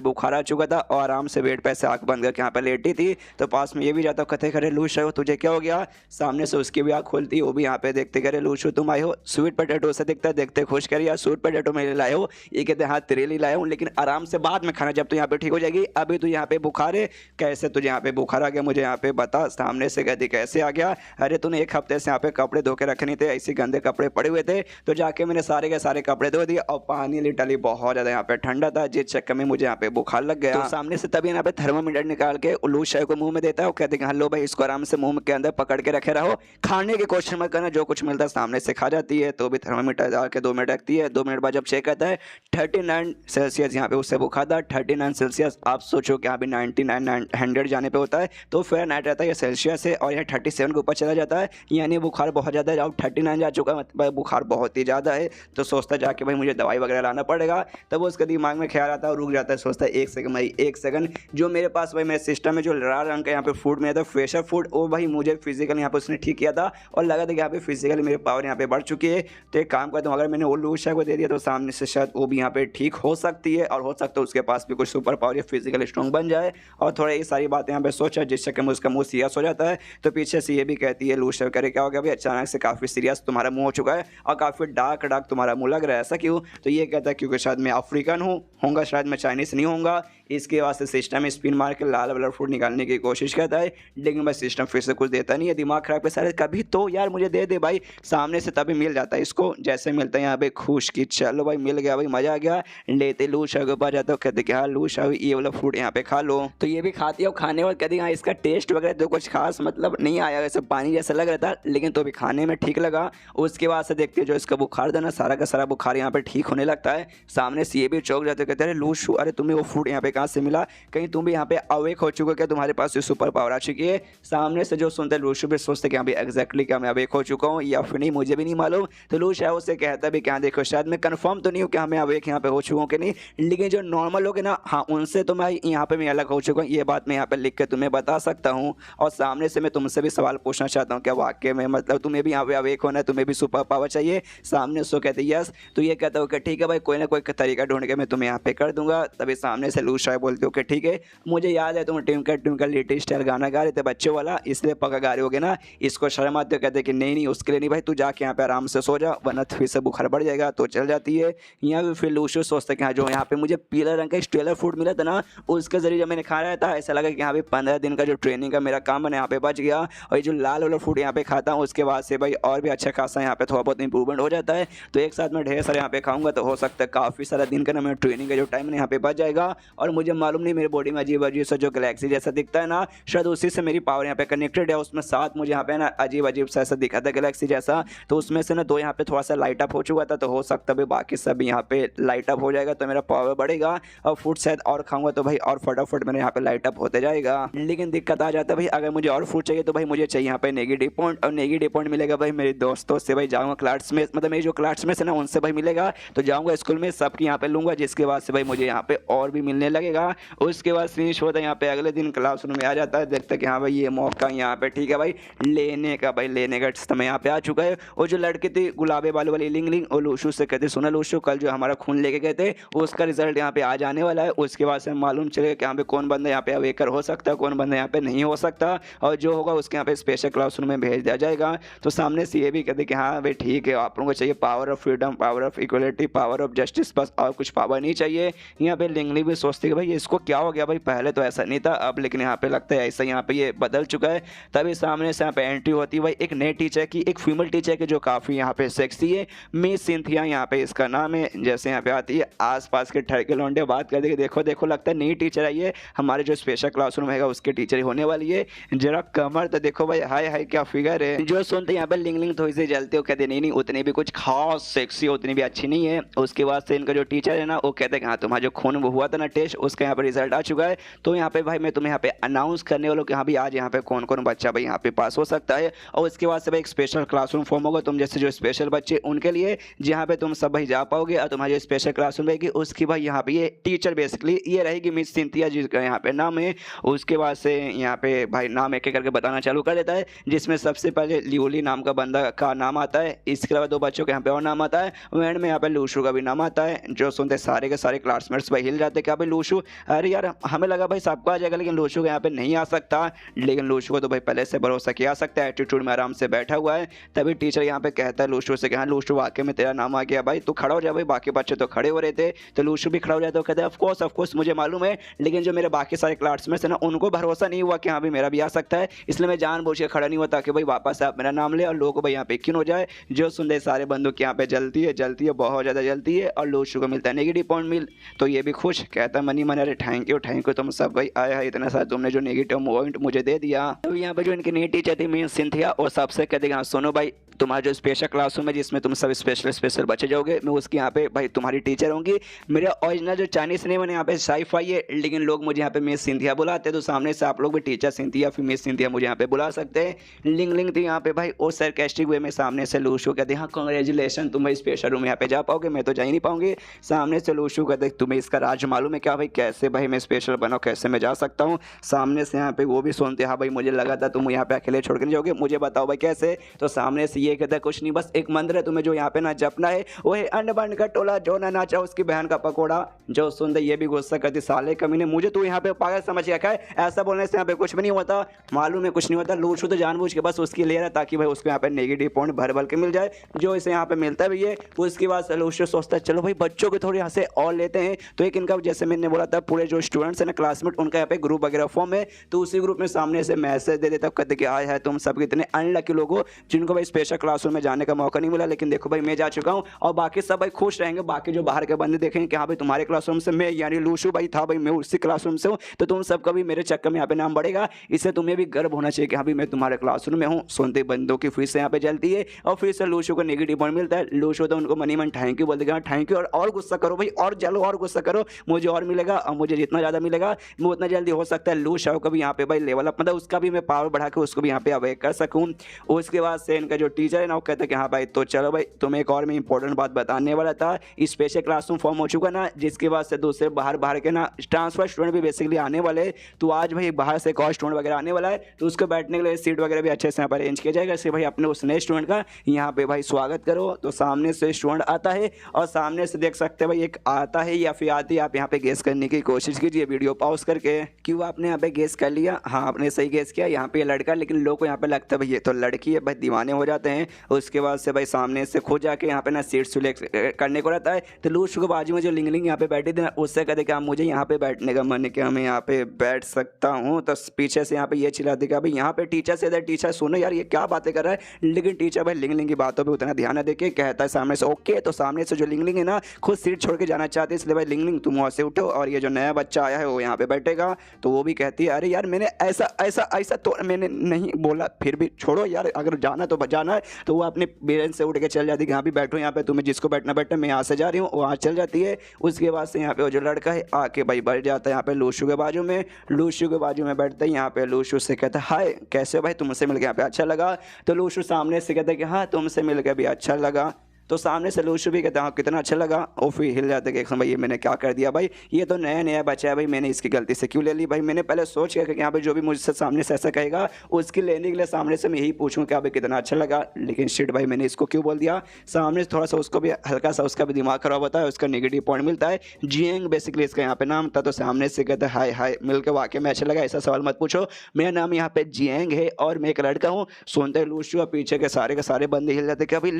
बुखार आ चुका था और आराम से बेड पे से आँख बंद करके यहाँ पे लेटी थी। तो पास में ये भी जाता, कथे करे लूशायो तुझे क्या हो गया। सामने से उसकी भी आँख खोलती, वो भी यहाँ पे देखते करे लूशू तुम आए हो। स्वीट पोटैटो से दिखता है, देखते खुश कर यार स्वीट पोटैटो मेरे लाए हो। ये कहते हाँ तेरे लिए लाया हूँ, लेकिन आराम से बाद में खाना, जब तू यहाँ पे ठीक हो जाएगी। अभी तू यहाँ पे बुखार है, कैसे तुझे यहाँ पे बुखार आ गया मुझे यहाँ पे बता। सामने से कहती कैसे आ गया, अरे तूने एक हफ्ते से यहाँ पे कपड़े धो के रखे नहीं थे, ऐसे गंदे कपड़े पड़े हुए थे, तो जाके मैंने सारे के सारे कपड़े धो दिए और पानी लिटरली बहुत ज़्यादा यहाँ पे ठंडा था, जिस चक्कर में मुझे यहाँ पे बुखार लग गया। तो सामने से तभी यहाँ पे थर्मामीटर निकाल के लूशायो को मुंह में देता है, वो कहते हैं हेलो भाई इसको आराम से मुंह के अंदर पकड़ के रखे रहो, खाने की कोशिश मत करना, जो कुछ मिलता है सामने से खा जाती है। तो भी थर्मामीटर डाल के 2 मिनट रखती है। 2 मिनट बाद जब चेक करता है 39 सेल्सियस यहाँ पे उससे बुखार था। 39 सेल्सियस, आप सोचो कि यहाँ पे 99 100 जाने पे होता है तो फ़ारेनहाइट रहता है, ये सेल्सियस है, और यहाँ 37 के ऊपर चला जाता है, यानी बुखार बहुत ज़्यादा है। अब 39 जा चुका है, मतलब बुखार बहुत ही ज़्यादा है। तो सोचता जाके भाई मुझे दवाई वगैरह लाना पड़ेगा। तब उसके दिमाग में ख्याल आता है और रुक जाता है, सोचता है 1 सेकंड भाई 1 सेकंड, जो मेरे पास भाई मेरे सिस्टम में जो लाल रंग का यहाँ पे फूड में था फ्रेशर फूड, वो भाई मुझे फिजिकल यहाँ पे उसने ठीक किया था और लगा था कि यहाँ पे फिजिकली मेरी पावर यहाँ पे बढ़ चुकी है। तो एक काम करता हूँ, अगर मैंने वो लूशा को दे दिया तो सामने से शायद वो भी यहाँ पे ठीक हो सकती है, और हो सकता है उसके पास भी कुछ सुपर पावर या फिजिकल स्ट्रॉन्ग बन जाए। और थोड़ा ये सारी बातें यहाँ पे सोचा, जिस चक्कर में उसका मुंह सीरियस हो जाता है। तो पीछे से ये भी कहती है लूशा करे क्या हो गया भाई, अचानक से काफ़ी सीरियस तुम्हारा मुंह हो चुका है और काफ़ी डार्क तुम्हारा मुंह लग रहा है, ऐसा क्यों। तो ये कहता है क्योंकि शायद मैं अफ्रीकन होऊंगा, शायद मैं चाइनीज़ नहीं होऊंगा, इसके वास्ते सिस्टम में स्पिन मार के लाल वाला फूड निकालने की कोशिश करता है, लेकिन भाई सिस्टम फिर से कुछ देता नहीं है। दिमाग खराब है सारे, कभी तो यार मुझे दे दे भाई। सामने से तभी मिल जाता है इसको, जैसे मिलता है यहाँ पे खुश की चलो भाई मिल गया भाई, मजा आ गया। लेते लूशा के पास जाता हूँ, कहते कि हाँ लूशा ये वाला फूड यहाँ पे खा लो। तो ये भी खाती है और खाने वाले कहती हाँ इसका टेस्ट वगैरह तो कुछ खास मतलब नहीं आया, वैसे पानी जैसा लग रहा था, लेकिन तो भी खाने में ठीक लगा। उसके बाद से देखते जो इसका बुखार था ना, सारा का सारा बुखार यहाँ पे ठीक होने लगता है। सामने से ये भी चौक जाते, कहते अरे लूशू अरे तुम्हें वो फूड यहाँ पे कहाँ से मिला, कहीं तुम भी यहाँ पे अवेक हो चुके हो क्या, तुम्हारे पास सुपर पावर आ चुकी है। सामने से जो सुनते लूशू भी सोचते कि यहाँ पे एग्जैक्टली क्या मैं अवेक हो चुका हूँ या फिर नहीं, मुझे भी नहीं मालूम। तो लूशा उससे कहता भी क्या देखो शायद मैं कंफर्म तो नहीं हूँ कि मैं अवेक यहाँ पे हो चुका हूँ कि नहीं, लेकिन जो नॉर्मल लोग हैं ना, हाँ उनसे तो मैं यहाँ पे मैं अलग हो चुका हूँ, ये बात मैं यहाँ पे लिख के तुम्हें बता सकता हूँ। और सामने से मैं तुमसे भी सवाल पूछना चाहता हूँ, क्या वाकई में मतलब तुम्हें भी यहाँ पे अवेक होना है, तुम्हें भी सुपर पावर चाहिए। सामने से कहते यस। तो ये कहता हो कि ठीक है भाई कोई ना कोई तरीका ढूंढ के मैं तुम्हें यहाँ पे कर दूंगा। तभी सामने से लूशा बोलते हो कि ठीक है, मुझे याद है तुम ट्विंकल लिटिल स्टार गाना गा रहे थे बच्चों वाला, इसलिए पका गा रहे होगे ना, इसको शर्म आते हो। कहते कि नहीं उसके लिए नहीं भाई, तू जाके यहाँ पे आराम से सो जा, वरना फिर से बुखार बढ़ जाएगा। तो चल जाती है। यहाँ पे फिर लूशो सोचते कि हाँ जो यहाँ पे मुझे पीला रंग का स्टेलर फूड मिला था ना, उसके जरिए जब मैंने खा रहा था ऐसा लगा कि यहाँ पे 15 दिन का जो ट्रेनिंग का मेरा काम है यहाँ पे बच गया। और ये जो लाल वाला फूड यहाँ पे खाता हूँ उसके बाद से भाई और भी अच्छा खासा यहाँ पे थोड़ा बहुत इंप्रूवमेंट हो जाता है। तो एक साथ में ढेर सारे यहाँ पे खाऊंगा तो हो सकता है काफ़ी सारा दिन का ना मेरा ट्रेनिंग का जो टाइम है यहाँ पे बच जाएगा। और मुझे मालूम नहीं मेरी बॉडी में अजीब अजीब सा जो गैलेक्सी जैसा दिखता है ना, शायद उसी से मेरी पावर यहाँ पे कनेक्टेड है। उसमें साथ मुझे यहाँ पे ना अजीब अजीब सा ऐसा दिखा था गैलेक्सी जैसा, तो उसमें से ना 2 यहाँ पे थोड़ा सा लाइट अप हो चुका था। तो हो सकता है बाकी सब यहाँ पे लाइट अप हो जाएगा तो मेरा पावर बढ़ेगा। और फूड शायद और खाऊंगा तो भाई और फटाफट मेरे यहाँ पे लाइट अप होते जाएगा। लेकिन दिक्कत आ जाता है भाई, अगर मुझे और फूड चाहिए तो भाई मुझे चाहिए यहाँ पे नेगेटिव पॉइंट, और नेगेटिव पॉइंट मिलेगा भाई मेरे दोस्तों से भाई जाऊँगा क्लास में, मतलब मेरे जो क्लास में से ना उनसे भाई मिलेगा। तो जाऊँगा स्कूल में सबकी यहाँ पे लूँगा, जिसके बाद से भाई मुझे यहाँ पे और भी मिलने लगेगा। उसके बाद फिनिश होता है यहाँ पे अगले दिन क्लासरूम में आ जाता है, देखता है कि हाँ भाई ये मौका यहाँ पे ठीक है भाई लेने का समय यहाँ पे आ चुका है। और जो लड़की थी गुलाबे बालों वाली लिंग और लूशू से कहते सुना लूशू कल जो हमारा खून लेके गए थे उसका रिजल्ट यहाँ पे आ जाने वाला है। उसके बाद से मालूम चलेगा कि यहाँ पे कौन बंदा यहाँ पे अवेकर हो सकता है, कौन बंदा यहाँ पे नहीं हो सकता, और जो होगा उसके यहाँ पे स्पेशल क्लासरूम में भेज दिया जाएगा। तो सामने से ये भी कहते कि हाँ भाई ठीक है आप लोगों को चाहिए power of freedom, power of equality, power of justice, बस और कुछ पावर नहीं चाहिए। यहाँ पे लिंगली भी सोचती है भाई इसको क्या हो गया भाई, पहले तो ऐसा नहीं था अब लेकिन यहाँ पे लगता है ऐसा यहाँ पे ये बदल चुका है। तभी सामने से यहाँ पे एंट्री होती है भाई एक नई टीचर की, एक फीमेल टीचर की जो काफ़ी यहाँ पे सेक्सी है, मिस सिंथिया यहाँ पे इसका नाम है। जैसे यहाँ पे आती है आसपास के ठरके लौंडे बात कर देंगे, देखो देखो लगता है नई टीचर आई है, हमारे जो स्पेशल क्लासरूम है उसके टीचर ही होने वाली है। जरा कमर तो देखो भाई, हाय हाय क्या फिगर है। जो सुनते यहाँ पे लिंग थोड़ी सी जलते हो, कहते नहीं उतनी भी कुछ खास सेक्सी उतनी भी अच्छी नहीं है। उसके बाद से इनका जो टीचर है ना वो कहते हैं कि हाँ तुम्हारा जो खून हुआ था ना टेस्ट उसका यहाँ पर रिजल्ट आ चुका है, तो यहाँ पे भाई मैं तुम्हें यहाँ पे अनाउंस करने वाला हूँ कि हाँ भाई आज यहाँ पे कौन कौन बच्चा भाई यहाँ पे पास हो सकता है। और उसके बाद से भाई एक स्पेशल क्लासरूम फॉर्म होगा तुम जैसे जो स्पेशल बच्चे उनके लिए, जहाँ पे तुम सब भाई जा पाओगे। और तुम्हारी जो स्पेशल क्लासरूम रहेगी उसकी भाई यहाँ पे ये टीचर बेसिकली ये रहेगी मिस सिंथिया, जिसका यहाँ पे नाम है। उसके बाद से यहाँ पे भाई नाम एक एक करके बताना चालू कर देता है, जिसमें सबसे पहले लियोली नाम का बंदा का नाम आता है। इसके अलावा दो बच्चों के यहाँ पे और नाम आता है, एंड में यहाँ पे लूशू का भी नाम आता है। जो सुनते सारे के सारे क्लासमेट्स भाई हिल जाते क्या भाई लूशू, अरे यार हमें लगा भाई सबको आ जाएगा, लेकिन लूशू के यहाँ पे नहीं आ सकता। लेकिन लूशू को तो भाई पहले से भरोसा किया सकता है, एटीट्यूड में आराम से बैठा हुआ है। तभी टीचर यहाँ पे कहता है लूशू से कि हाँ लूशू वाकई में तेरा नाम आ गया भाई, तू खड़ा हो जा भाई। बाकी बच्चे तो खड़े हो रहे थे तो लूशू भी खड़ा हो जाता है, कहते हैं ऑफ कोर्स मुझे मालूम है, लेकिन जो मेरे बाकी सारे क्लासमेट्स हैं ना उनको भरोसा नहीं हुआ कि हाँ भाई मेरा भी आ सकता है, इसलिए मैं जानबूझ के खड़ा नहीं हुआ ताकि भाई वापस आप मेरा नाम ले और लोगों को भाई यहाँ पे यकीन हो जाए। जो सुन रहे सारे बंदूक यहाँ पे जलती है बहुत ज़्यादा जलती है। और लूशू को मिलता है नेगेटिव पॉइंट मिल, तो ये भी खुश, कहता है मनी मन अरे थैंक यू तुम सब भाई आए हैं इतना सारा, तुमने जो नेगेटिव पॉइंट मुझे दे दिया। तो यहाँ पे जो इनकी नई टीचर थी मीन सिंथिया, और सबसे कहते हैं सुनो भाई तुम्हारा जो स्पेशल क्लासरूम है जिसमें तुम सब स्पेशल बच्चे जाओगे, मैं उसकी यहाँ पे भाई तुम्हारी टीचर होंगी। मेरा ओरिजिनल जो चाइनीज नेम है यहाँ पे साइफाई है, लेकिन लोग मुझे यहाँ पे मिस सिंथिया बुलाते हैं, तो सामने से आप लोग भी टीचर सिंथिया फिर मिस सिंथिया मुझे यहाँ पे बुला सकते हैं। लिंग थी यहाँ पे भाई और सरकास्टिक वे में सामने से लूशू कहते हैं हाँ कांग्रेचुलेशन तुम भाई स्पेशल रूम यहाँ पे जा पाओगे, मैं तो जा ही नहीं पाऊंगी। सामने से लूशू कहते तुम्हें इसका राज मालूम है क्या भाई, कैसे भाई मैं स्पेशल बनाऊँ, कैसे मैं जा सकता हूँ। सामने से यहाँ पे वो भी सुनते हाँ भाई मुझे लगा था तुम यहाँ पे अकेले छोड़ के नहीं जाओगे, मुझे बताओ भाई कैसे। तो सामने से ये कहता है कुछ नहीं, बस एक मंत्र है तुम्हें जो यहाँ पे ना जपना है, वो है अंड बंड का टोला जो ना नाचा उसकी बहन का पकोड़ा। जो सुनते ये भी गुस्सा करती साले कमीने मुझे तू यहाँ पे पागल समझ रखा है, ऐसा बोलने से यहाँ पे कुछ भी नहीं होता, मालूम है कुछ नहीं होता। लूशू तो जानबूझ के बस उसकी ले रहा ताकि भाई उसको यहाँ पे नेगेटिव पॉइंट भर के मिल जाए जो इसे यहाँ पे मिलता भी है। उसके बाद लूशू सोचता है चलो भाई बच्चों के थोड़े यहाँ से और लेते हैं। तो एक इनका जैसे मैंने बोला था पूरे जो स्टूडेंट्स है ना क्लासमेट उनका यहाँ पे ग्रुप वगैरह फॉर्म है, तो उसी ग्रुप में सामने से मैसेज दे देता कहते कि आए है तुम सब इतने अनलकी लोग हो जिनको भाई स्पेशल क्लासरूम में जाने का मौका नहीं मिला, लेकिन देखो भाई मैं जा चुका हूँ और बाकी सब भाई खुश रहेंगे। बाकी जो बाहर के बंदे देखेंगे कि हाँ भाई तुम्हारे क्लासरूम से मैं यानी लूशू भाई था भाई मैं उसी क्लासरूम से हूँ, तो तुम सबका भी मेरे चक्कर में यहाँ पे नाम बढ़ेगा। इससे तुम्हें भी गर्व होना चाहिए कि हाँ भाई मैं तुम्हारे क्लासरूम में हूँ। सुनते बंदों की फिर से यहाँ पे जलती है और फिर से लूशू को नेगेटिव पॉइंट मिलता है। लूशू तो उनको मनी मन थैंक यू बोल देगा, थैंक यू और गुस्सा करो भाई और जलो और गुस्सा करो, मुझे और मिलेगा और मुझे जितना ज़्यादा मिलेगा मैं उतना जल्दी हो सकता है लूशू का भी यहाँ पे भाई लेवल अप, मतलब उसका भी मैं पावर बढ़ा के उसको भी यहाँ पे अवेक कर सकूँ। उसके बाद से इनका जो टीचर है ना वो कहता है कि हाँ भाई तो चलो भाई तुम्हें एक और मैं इंपॉर्टेंट बात बताने वाला था, स्पेशल क्लासरूम फॉर्म हो चुका ना, जिसके बाद से दूसरे बाहर के ना ट्रांसफर स्टूडेंट भी बेसिकली आने वाले। तो आज भाई बाहर से एक और स्टूडेंट वगैरह आने वाला है, तो उसको बैठने के लिए सीट वगैरह भी अच्छे से यहाँ पर अरेंज किया जाएगा। इससे भाई अपने उस नए स्टूडेंट का यहाँ पे भाई स्वागत करो। तो सामने से स्टूडेंट आता है और सामने से देख सकते हैं भाई एक आता है या फिर आती है, आप यहाँ पे गेस करने की कोशिश कीजिए वीडियो पॉज करके। क्यों आपने यहाँ पे गेस कर लिया, हाँ आपने सही गेस किया, यहाँ पे लड़का, लेकिन लोग को यहाँ पे लगता है भाई ये तो लड़की है, भाई दीवाने हो जाते हैं। उसके बाद से भाई सामने से खुद जाके यहाँ पे ना सीट सिलेक्ट करने को रहता है। तो लूशू के बाजू में जो लिंग यहाँ पे बैठी थी ना उससे कहते कि मुझे यहाँ पे बैठने का मन है, क्या मैं यहाँ पे बैठ सकता हूँ। तो पीछे से यहाँ पे ये चिल्लाती कि भाई यहाँ पे टीचर से टीचर सुनो यार ये क्या बातें कर रहा है, लेकिन टीचर भाई लिंग की बातों पे उतना ध्यान न देके कहता है सामने से ओके। तो सामने से जो लिंग है ना खुद सीट छोड़ के जाना चाहते हैं, इसलिए भाई लिंग तुम वहाँ से उठो और ये जो नया बच्चा आया है वो यहाँ पे बैठेगा। तो वो भी कहती है अरे यार मैंने ऐसा तो मैंने नहीं बोला, फिर भी छोड़ो यार अगर जाना तो जाना है। तो वो अपने बेंच से उठ के चल जाती है कि यहाँ भी बैठो, यहाँ पे तुम्हें जिसको बैठना बैठना, मैं यहाँ से जा रही हूँ, वहाँ चल जाती है। उसके बाद से यहाँ पे वो जो लड़का है आके भाई बैठ जाता है यहाँ पे लूशू के बाजू में। लूशू के बाजू में बैठते हैं, यहाँ पे लूशू से कहता है हाय कैसे भाई तुमसे मिलकर यहाँ पे अच्छा लगा। तो लूशू सामने से कहता है कि हाँ तुमसे मिलकर भी अच्छा लगा। तो सामने से लूशू भी कहता हाँ कितना अच्छा लगा, और फिर हिल जाते कि भाई ये मैंने क्या कर दिया भाई, ये तो नया बच्चा है भाई, मैंने इसकी गलती से क्यों ले ली भाई। मैंने पहले सोच किया कि यहाँ पे जो भी मुझसे सामने से ऐसा कहेगा उसकी लेने के लिए सामने से मैं यही पूछूँ कि भाई कितना अच्छा लगा, लेकिन शिट भाई मैंने इसको क्यों बोल दिया। सामने से थोड़ा सा उसको भी हल्का सा उसका भी दिमाग खराब होता है, उसका नेगेटिव पॉइंट मिलता है। जियंग बेसिकली इसका यहाँ पे नाम था। तो सामने से कहता है हाय मिलकर वाकई में अच्छा लगा, ऐसा सवाल मत पूछो, मेरा नाम यहाँ पे जियंग है और मैं एक लड़का हूँ। सुनते लूशू और पीछे के सारे बंदे हिल जाते कि भाई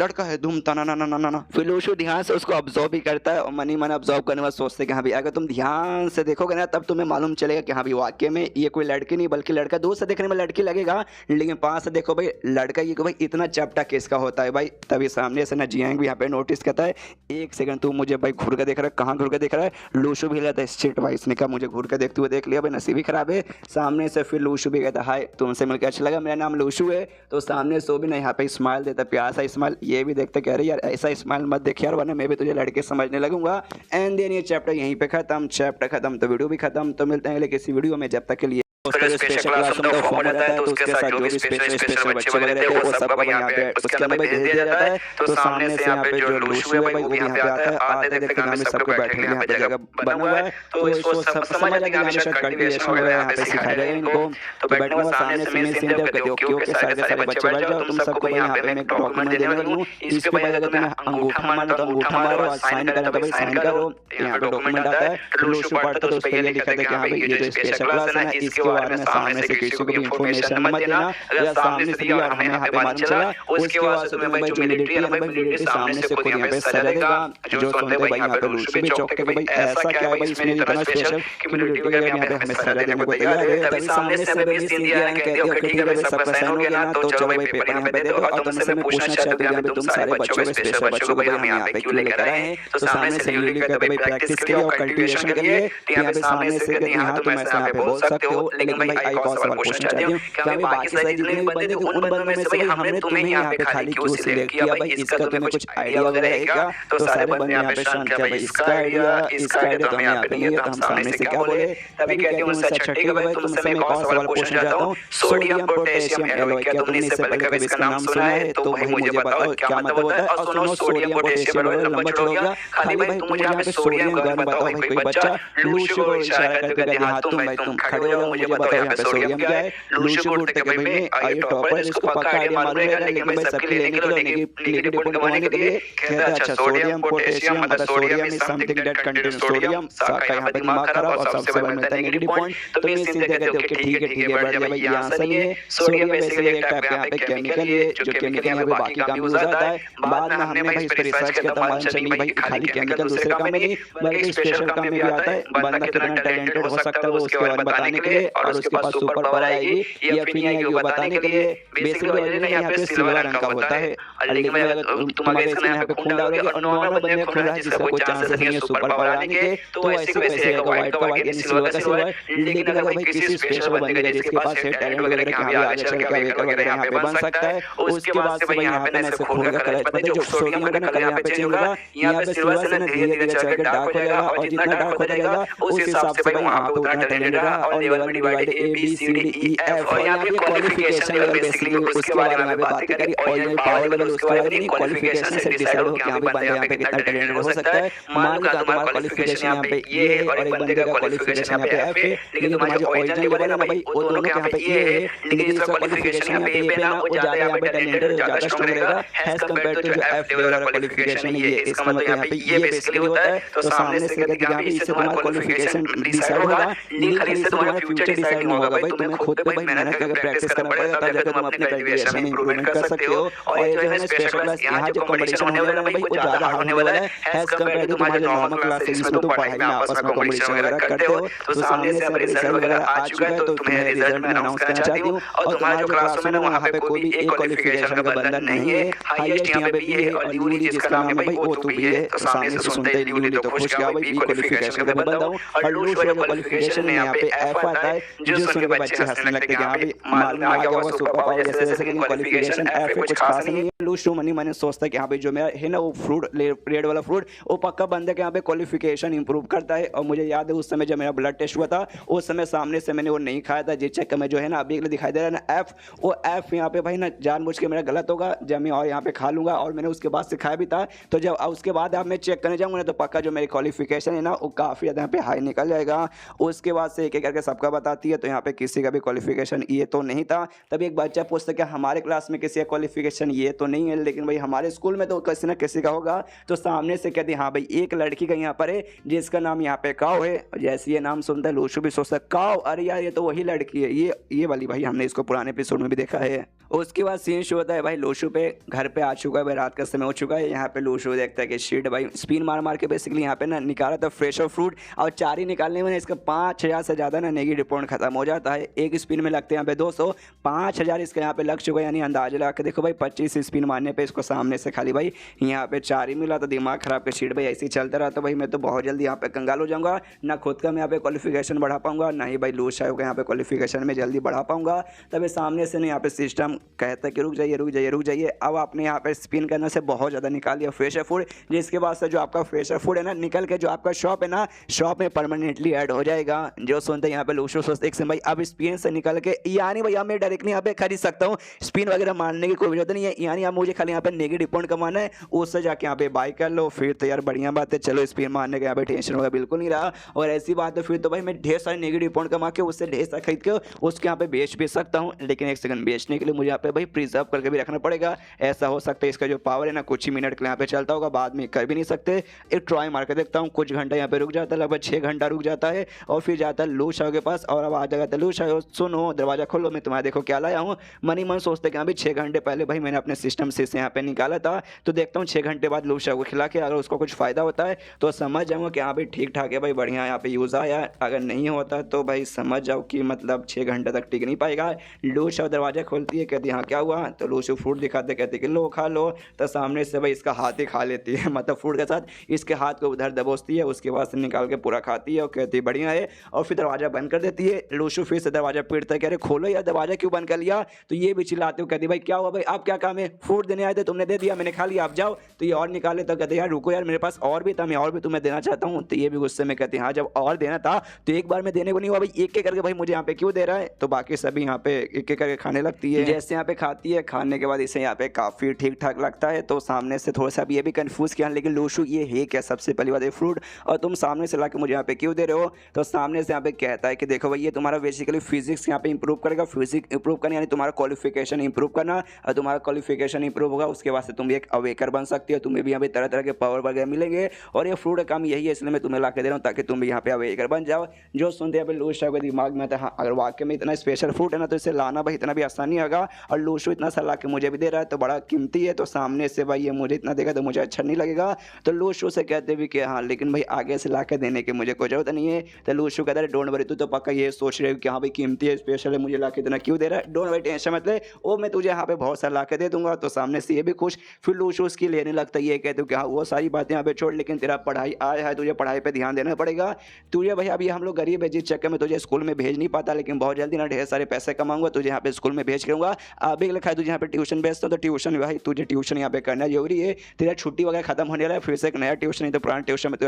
लड़का है धूम तना ना। फिर लूशू ध्यान से उसको ऑब्जर्व भी करता है और मनी मन ऑब्जर्व करने बाद सोचते कि हाँ भाई अगर तुम ध्यान से देखोगे ना तब तुम्हें मालूम चलेगा कि हाँ भाई वाकई में ये कोई लड़की नहीं बल्कि लड़का। दूर से देखने में लड़की लगेगा लेकिन पास से देखो भाई लड़का, ये भाई इतना चपटा किसका होता है भाई। तभी सामने से ना जियांग भी यहाँ पे नोटिस करता है, एक सेकंड तू मुझे भाई घूर कर देख रहा है, कहाँ घूर कर देख रहा है। लूशू भी रहता है शिट भाई इसने कहा मुझे घूर कर देखते हुए देख लिया भाई, नसीब ही खराब है। सामने से फिर लूशू भी कहता है हाय तुमसे मिलकर अच्छा लगा, मेरा नाम लूशू है। तो सामने से भी ना यहाँ पे स्माइल देता, प्यार सा स्माइल, ये भी देखते कह रही यार ऐसा स्माइल मत देख यार वरना मैं भी तुझे लड़के समझने लगूंगा। एंड देन ये चैप्टर यहीं पे खत्म, चैप्टर खत्म तो वीडियो भी खत्म। तो मिलते हैं अगले किसी वीडियो में, जब तक के लिए उसका जो स्पेशल क्लास होता है फॉर्म हो जाता है तो उसके साथ जो भी स्पेशल बच्चे वगैरह रहते हैं वो सब को यहाँ पे उसके अंदर भेज दिया जाता है। तो सामने से यहाँ पे जो लूशू है भाई वो भी यहाँ पे आता है, आते देखते यहाँ पे सबको बैठने के लिए यहाँ पे जगह बना हुआ है। तो इसको समझ आती है यहाँ पे शायद कल्टीवेशन वगैरह यहाँ पे सिखाया जाएगा इनको। तो बैठने के बाद सामने से मेन सीन जब कहते हो क्यों के सारे सारे बच्चे बैठ जाओ, तुम सबको यहाँ पे मैं डॉक्यूमेंट देने वाला हूँ, इस पे भाई अगर तुम्हें अंगूठा मारना तो अंगूठा मारो और साइन करना तो भाई साइन करो। यहाँ पे डॉक्यूमेंट आता है तो लूशू पढ़ता तो उस पे ये लिखा था कि हाँ भाई ये जो स्पेशल क्लास है ना इसके बारे में सामने से किसी को भी इंफॉर्मेशन मत देना। अगर सामने से दिया और हमें यहाँ पे मालूम चला उसके बाद तुम्हें भाई जो मिलिट्री है ना भाई मिलिट्री सामने से खुद यहाँ पे सजा देगा। जो सुनते भाई यहाँ पे लूशू भी चौंक के भाई ऐसा क्या है भाई इसमें इतना स्पेशल कि मिलिट्री वगैरह यहाँ पे हमें सजा देने को तैयार है। तभी सामने से हमें सीन दिया है, कहते हो कि ठीक है भाई सबका साइन हो गया ना तो चलो भाई पेपर यहाँ पे दे दो। और तुमसे मैं पूछना चाहता हूँ यहाँ पे तुम सारे बच्चों को स्पेशल बच्चों को हम यहाँ पे क्यों लेकर आए हैं। तो सामने से यूली कहते भाई प्रैक्टिस करिए और कल्टीवेशन करिए। यहाँ पे सामने से कहते हैं हाँ तुम ऐसे यहाँ पे बोल सकते हो। लेकिन भाई एक और सवाल पूछना चाहती हूँ कि भाई बाकी सारे जितने भी बंदे थे उन बंदों में से भाई हमने तुम्हें यहाँ पे खाली क्यों सिलेक्ट किया भाई, इसका तुम्हें कुछ आइडिया वगैरह है क्या। तो सारे बंदे यहाँ पे शांत क्या भाई इसका आइडिया तो हमें यहाँ पे नहीं है। तो हम सामने से क्या बोले तभी कहते हैं उनसे अच्छा ठीक है भाई तुमसे मैं एक और सवाल पूछना चाहता हूँ, सोडियम पोटेशियम एलॉय क्या तुमने इससे पहले कभी इसका नाम सुना है। तो भाई मुझे बताओ क्या मतलब होता है। और सुनो सोडियम पोटेशियम एलॉय लंबा छोड़ गया, खाली भाई तुम मुझे यहाँ पे सोडियम गन बताओ भाई। कोई बच्चा लूशू को इशारा करके कहते हाँ तुम खड़े हो मुझे बताओ यहाँ पे सोडियम क्या है। लूशू को उठते भाई मैं ये टॉपर है इसको पक्का आइडिया मालूम रहेगा लेकिन भाई सबके लेने के लिए नेगेटिव पॉइंट कमाने के लिए कहता है अच्छा सोडियम पोटेशियम मतलब sodium is something that contains sodium. सबका यहाँ पे दिमाग खराब और सबसे बड़ा मिलता है नेगेटिव पॉइंट। तो मैं सीधे कहते हो कि ठीक है बढ़ जाए भाई ये आंसर नहीं है। सोडियम बेसिकली एक टाइप का यहाँ पे केमिकल है जो केमिकल यहाँ पे बाकी काम यूज आता है। बाद में हमने भाई इस पर रिसर्च किया था मालूम चली भाई खाली केमिकल दूसरे काम में नहीं बल्कि स्पेशल काम में भी आता है। बंदा कितना टैलेंटेड हो सकता है वो उसके बारे में बताने के लिए और उसके पास सुपर पावर आएगी या फिर नहीं आएगी वो बताने के लिए। बेसिकली ओरिजिनल यहाँ पे सिल्वर रंग का होता है लेकिन अगर तुम्हारे इसमें यहाँ पे खून डालोगे और नॉर्मल बंदे में खून रहा है जिसका कोई चांसेस नहीं है सुपर पावर आने के तो ऐसे वैसे रहेगा व्हाइट का व्हाइट यानी सिल्वर का सिल्वर। लेकिन अगर भाई किसी स्पेशल बंदे का जिसके पास है टैलेंट वगैरह कि हाँ आगे चल के वेकर वगैरह यहाँ पे बन सकता है उसके बाद से भाई यहाँ पे ऐसे खून का कलर पता है जो सोडियम का कलर यहाँ पे चेंज होगा। यहाँ पे सिल्वर से ना धीरे धीरे चल के डार्क हो जाएगा और जितना डार्क हो जाएगा उस हिसाब से भाई वहाँ पे उतना टैलेंट रहा और लेवल में डिवाइड ABCDEF और यहाँ पे क्वालिफिकेशन लेवल बेसिकली उसके बारे में बात करी और पावर लेवल उसके बारे में नहीं क्वालिफिकेशन से डिसाइड हो कि यहाँ पे बंदा यहाँ पे कितना टैलेंटेड हो सकता है। मान लो तुम्हारा क्वालिफिकेशन यहाँ पे ये है और एक बंदे का क्वालिफिकेशन यहाँ पे F है लेकिन तुम्हारा जो ओरिजिनल लेवल है ना भाई वो दोनों के यहाँ पे ये है लेकिन इसका क्वालिफिकेशन यहाँ पे ए पे ना वो ज्यादा यहाँ पे टैलेंटेड ज्यादा स्ट्रांग रहेगा एज कंपेयर टू जो F लेवल वाला क्वालिफिकेशन ये इसका मतलब यहाँ पे ये बेसिकली होता है। तो सामने से कहते हैं कि यहाँ पे इससे तुम्हारा क्वालिफिकेशन डिसाइड होगा लेकिन खाली इससे तुम्हारा फ्यूचर डिसाइड नहीं होगा भाई तुम्हें खुद पे भाई मेहनत करके प्रैक्टिस करना पड़ेगा तब जाकर तुम अपने कल्टीवेशन में इंप्रूवमेंट कर सकते हो। और ये जो है ना स्पेशल क्लास यहाँ जो कंपटीशन होने वाला है भाई वो ज्यादा हार्ड होने वाला है एज कंपेयर टू तुम्हारे नॉर्मल क्लास जिसमें तुम पढ़ाई में आपस में कंपटीशन वगैरह करते हो। तो सामने से अब रिजल्ट वगैरह आ चुका है तो तुम्हें रिजल्ट में अनाउंस करना चाहती हूँ। और तुम्हारा जो क्लास है ना वहाँ पे कोई भी एक क्वालिफिकेशन का बंदा नहीं है, हाईएस्ट यहाँ पे बी है और ल्यूली जिसका नाम है भाई वो तो भी है। तो सामने से सुनते ही ल्यूली तो खुश क्या भाई बी क्वालिफिकेशन का बंदा हूँ और लूश वाला क्वालिफिकेशन में यहाँ पे एफ आता है जो सुन के बच्चे हंसने लगते हैं कि हाँ भाई मालूम आ गया होगा सुपर पावर जैसे जैसे लेकिन क्वालिफिकेशन एफ है कुछ खास नहीं है। लूश टू मनी मैंने सोचता है कि यहाँ पे जो मेरा है ना वो फ्रूट रेड वाला फ्रूट वो पक्का बंदे के यहाँ पे क्वालिफिकेशन इंप्रूव करता है। और मुझे याद है उस समय जब मेरा ब्लड टेस्ट हुआ था उस समय सामने से मैंने वो नहीं खाया था जिस चक्कर में जो है ना अभी दिखाई दे रहा है ना एफ वो एफ यहाँ पे भाई ना जानबूझ के मेरा गलत होगा जब मैं और यहाँ पे खा लूंगा और मैंने उसके बाद से खाया भी था। तो जब उसके बाद अब मैं चेक करने जाऊँगा ना तो पक्का जो मेरी क्वालिफिकेशन है ना वो काफ़ी ज़्यादा यहाँ पे हाई निकल जाएगा। उसके बाद से एक एक करके सबका बताती है तो यहाँ पे किसी का भी क्वालिफिकेशन ये तो नहीं था। तभी एक बच्चा पूछता कि हमारे क्लास में किसी का क्वालिफिकेशन ये तो नहीं है लेकिन भाई हमारे स्कूल में तो किसी ना किसी का होगा। तो सामने से कहती हाँ भाई एक लड़की का यहाँ पर है जिसका नाम यहाँ पे काव है। जैसे ये नाम सुनता है लूशू भी सोचता है काव अरे यार ये तो वही लड़की है ये वाली भाई हमने इसको पुराने एपिसोड में भी देखा है। उसके बाद सीन शो होता है भाई लूशू पे घर पे आ चुका है भाई रात का समय हो चुका है। यहाँ पे लूशू देखता है कि शीट भाई स्पिन मार मार के बेसिकली यहाँ पे ना निकाला था फ्रेशर फ्रूट और 4 ही निकालने में इसका 5000 से ज़्यादा ना नेगेटिव पॉइंट खत्म हो जाता है। एक स्पिन में लगते हैं यहाँ पे 200 5000 इसके यहाँ पे लग चुका है यानी अंदाजा लगा के देखो भाई 25 स्पिन मारने पे इसको सामने से खाली भाई यहाँ पे 4 ही मिला। तो दिमाग खराब के शीट भाई ऐसे ही चलता रहा तो भाई मैं तो बहुत जल्दी यहाँ पे कंगाल हो जाऊँगा ना खुद का मैं यहाँ पे क्वालिफिकेशन बढ़ा पाऊँगा ना ही भाई लूशा होगा यहाँ पे क्वालिफिकेशन में जल्दी बढ़ा पाऊँगा। तभी सामने से ना यहाँ पे सिस्टम कहता है कि रुक जाइए रुक जाइए रुक जाइए। अब आपने यहाँ पे स्पिन करने से बहुत ज़्यादा निकाल लिया फ्रेशर फूड, जिसके बाद से जो आपका फ्रेशर फूड है ना निकल के जो आपका शॉप है ना, शॉप में परमानेंटली ऐड हो जाएगा। जो सुनते हैं यहाँ पे लूशो सोचते हैं भाई अब स्पिन से निकल के, यानी भैया मैं डायरेक्टली यहाँ पे खरीद सकता हूँ, स्पिन वगैरह मारने की कोई जरूरत नहीं है। यानी आप मुझे खाली यहाँ पे नेगेटिव पॉइंट कमाना है, उससे जाके यहाँ पे बाय कर लो, फिर तो यार बढ़िया बात है। चलो स्पिन मारने का यहाँ पे टेंशन होगा बिल्कुल नहीं रहा। और ऐसी बात है फिर तो भाई मैं ढेर सारे नेगेटिव पॉइंट कमा के उससे ढेर सारा खरीद के उसके यहाँ पे बेच भी सकता हूँ। लेकिन एक सेकंड, बेचने के लिए मुझे यहाँ पे भाई प्रिजर्व करके भी रखना पड़ेगा। ऐसा हो सकता है इसका जो पावर है ना कुछ ही मिनट के लिए यहाँ पे चलता होगा, बाद में कर भी नहीं सकते। एक ट्राई मार के देखता हूँ, कुछ घंटा यहाँ पे रुक जाता है, लगभग 6 घंटा रुक जाता है और फिर जाता है लू शाह के पास। और अब आ जाता है लू शाह, सुनो दरवाजा खोलो मैं तुम्हारा देखो क्या लाया हूँ। मनी मन सोचते कि अभी 6 घंटे पहले भाई मैंने अपने सिस्टम से इसे यहाँ पे निकाला था, तो देखता हूँ 6 घंटे बाद लू शाह को खिला के अगर उसको कुछ फायदा होता है तो समझ जाऊँगा कि हाँ भाई ठीक ठाक है भाई, बढ़िया यहाँ पे यूज़ आया। अगर नहीं होता तो भाई समझ जाओ कि मतलब 6 घंटे तक टिक नहीं पाएगा। लू शाह दरवाजा खोलती है, कहती है हाँ क्या हुआ, तो लू शाह फ्रूट दिखाते कहते कि लो खा लो, तो सामने से भाई इसका हाथ ही खा लेती है, मतलब फ्रूट के साथ इसके हाथ को उधर दबोचती है, उसके बाद से निकाल के पूरा खाती है और कहती है बढ़िया है, और फिर दरवाजा बंद कर देती है। लू शाह फिर से दरवाजा पीटता है, कह रहे खोलो यार दरवाजा क्यों बंद कर लिया, तो ये भी चिल्लाते हो, कहती भाई क्या हुआ भाई आप क्या काम है, फ्रूट देने आए थे तुमने दे दिया, मैंने खा लिया आप जाओ। तो ये और निकाले तो कहते यार रुको यार मेरे पास और भी था, मैं और भी तुम्हें देना चाहता हूँ। तो ये भी गुस्से में कहते हैं हाँ जब और देना था तो एक बार में देने को नहीं हुआ भाई, एक एक करके भाई मुझे यहाँ पे क्यों दे रहा है। तो बाकी सभी यहाँ पे एक एक करके खाने लगती है। जैसे यहाँ पे खाती है, खाने के बाद इसे यहाँ पे काफी ठीक ठाक लगता है, तो सामने से थोड़ा सा ये भी कंफ्यूज किया लेकिन लू शाह ये है क्या सबसे पहली बात है फ्रूट, और तुम सामने से लाके मुझे यहाँ पे क्यों दे रहे हो। तो सामने से यहाँ पे कहता है कि देखो भाई ये तुम्हारा बेसिकली फिजिक्स यहाँ पे इंप्रूव करेगा, फिजिक्स इंप्रूव करना यानी तुम्हारा क्वालिफिकेशन इंप्रूव करना, और तुम्हारा क्वालिफिकेशन इंप्रूव होगा उसके बाद से तुम भी एक अवेकर बन सकती हो, तुम्हें भी यहाँ पे तरह तरह के पावर वगैरह मिलेंगे। और ये फ्रूट का काम यही है, इसलिए मैं तुम्हें ला के दे रहा हूँ ताकि तुम भी यहाँ पे अवेकर बन जाओ। जो सुनते हैं लू शाह के दिमाग में था हाँ अगर वाकई में इतना स्पेशल फ्रूट है ना तो इसे लाना भाई इतना भी आसानी होगा, और लू शाह इतना सा ला के मुझे भी दे रहा है तो बड़ा कीमती है, तो सामने से भाई ये मुझे इतना देगा तो मुझे अच्छा नहीं लगेगा। तो लू शाह से कहते भी कि हाँ लेकिन भाई आगे से ला के देने की मुझे कोई जरूरत नहीं है। तो लू शाह कहता है डोंट वरी, तू तो पक्का ये सोच रहे हो कि हाँ भाई कीमती है स्पेशल है मुझे ला के इतना क्यों दे रहा है, डोंट वरी टेंशन मत ले, वो मैं तुझे यहाँ पे बहुत सारा ला के दे दूंगा। तो सामने से ये भी खुश, फिर लू शाह उसकी लेने लगता है, ये कहते हो कि हाँ वो सारी बातें यहाँ पे छोड़, लेकिन तेरा पढ़ाई आया है तुझे पढ़ाई पे ध्यान देना पड़ेगा, तुझे भाई अभी हम लोग गरीब है जिस चक्कर में तुझे स्कूल में भेज नहीं पाता, लेकिन बहुत जल्दी ना ढेर सारे पैसे कमाऊंगा तुझे यहाँ पे स्कूल में भेज करूँगा। अभी लिखा है तुझे यहाँ पे ट्यूशन भेजता हूँ, तो ट्यूशन भाई तुझे ट्यूशन यहाँ पे करना जरूरी है, तेरा छुट्टी वगैरह खत्म होने वाला है, फिर से एक नया ट्यूशन नहीं तो पुराने ट्यूशन में तो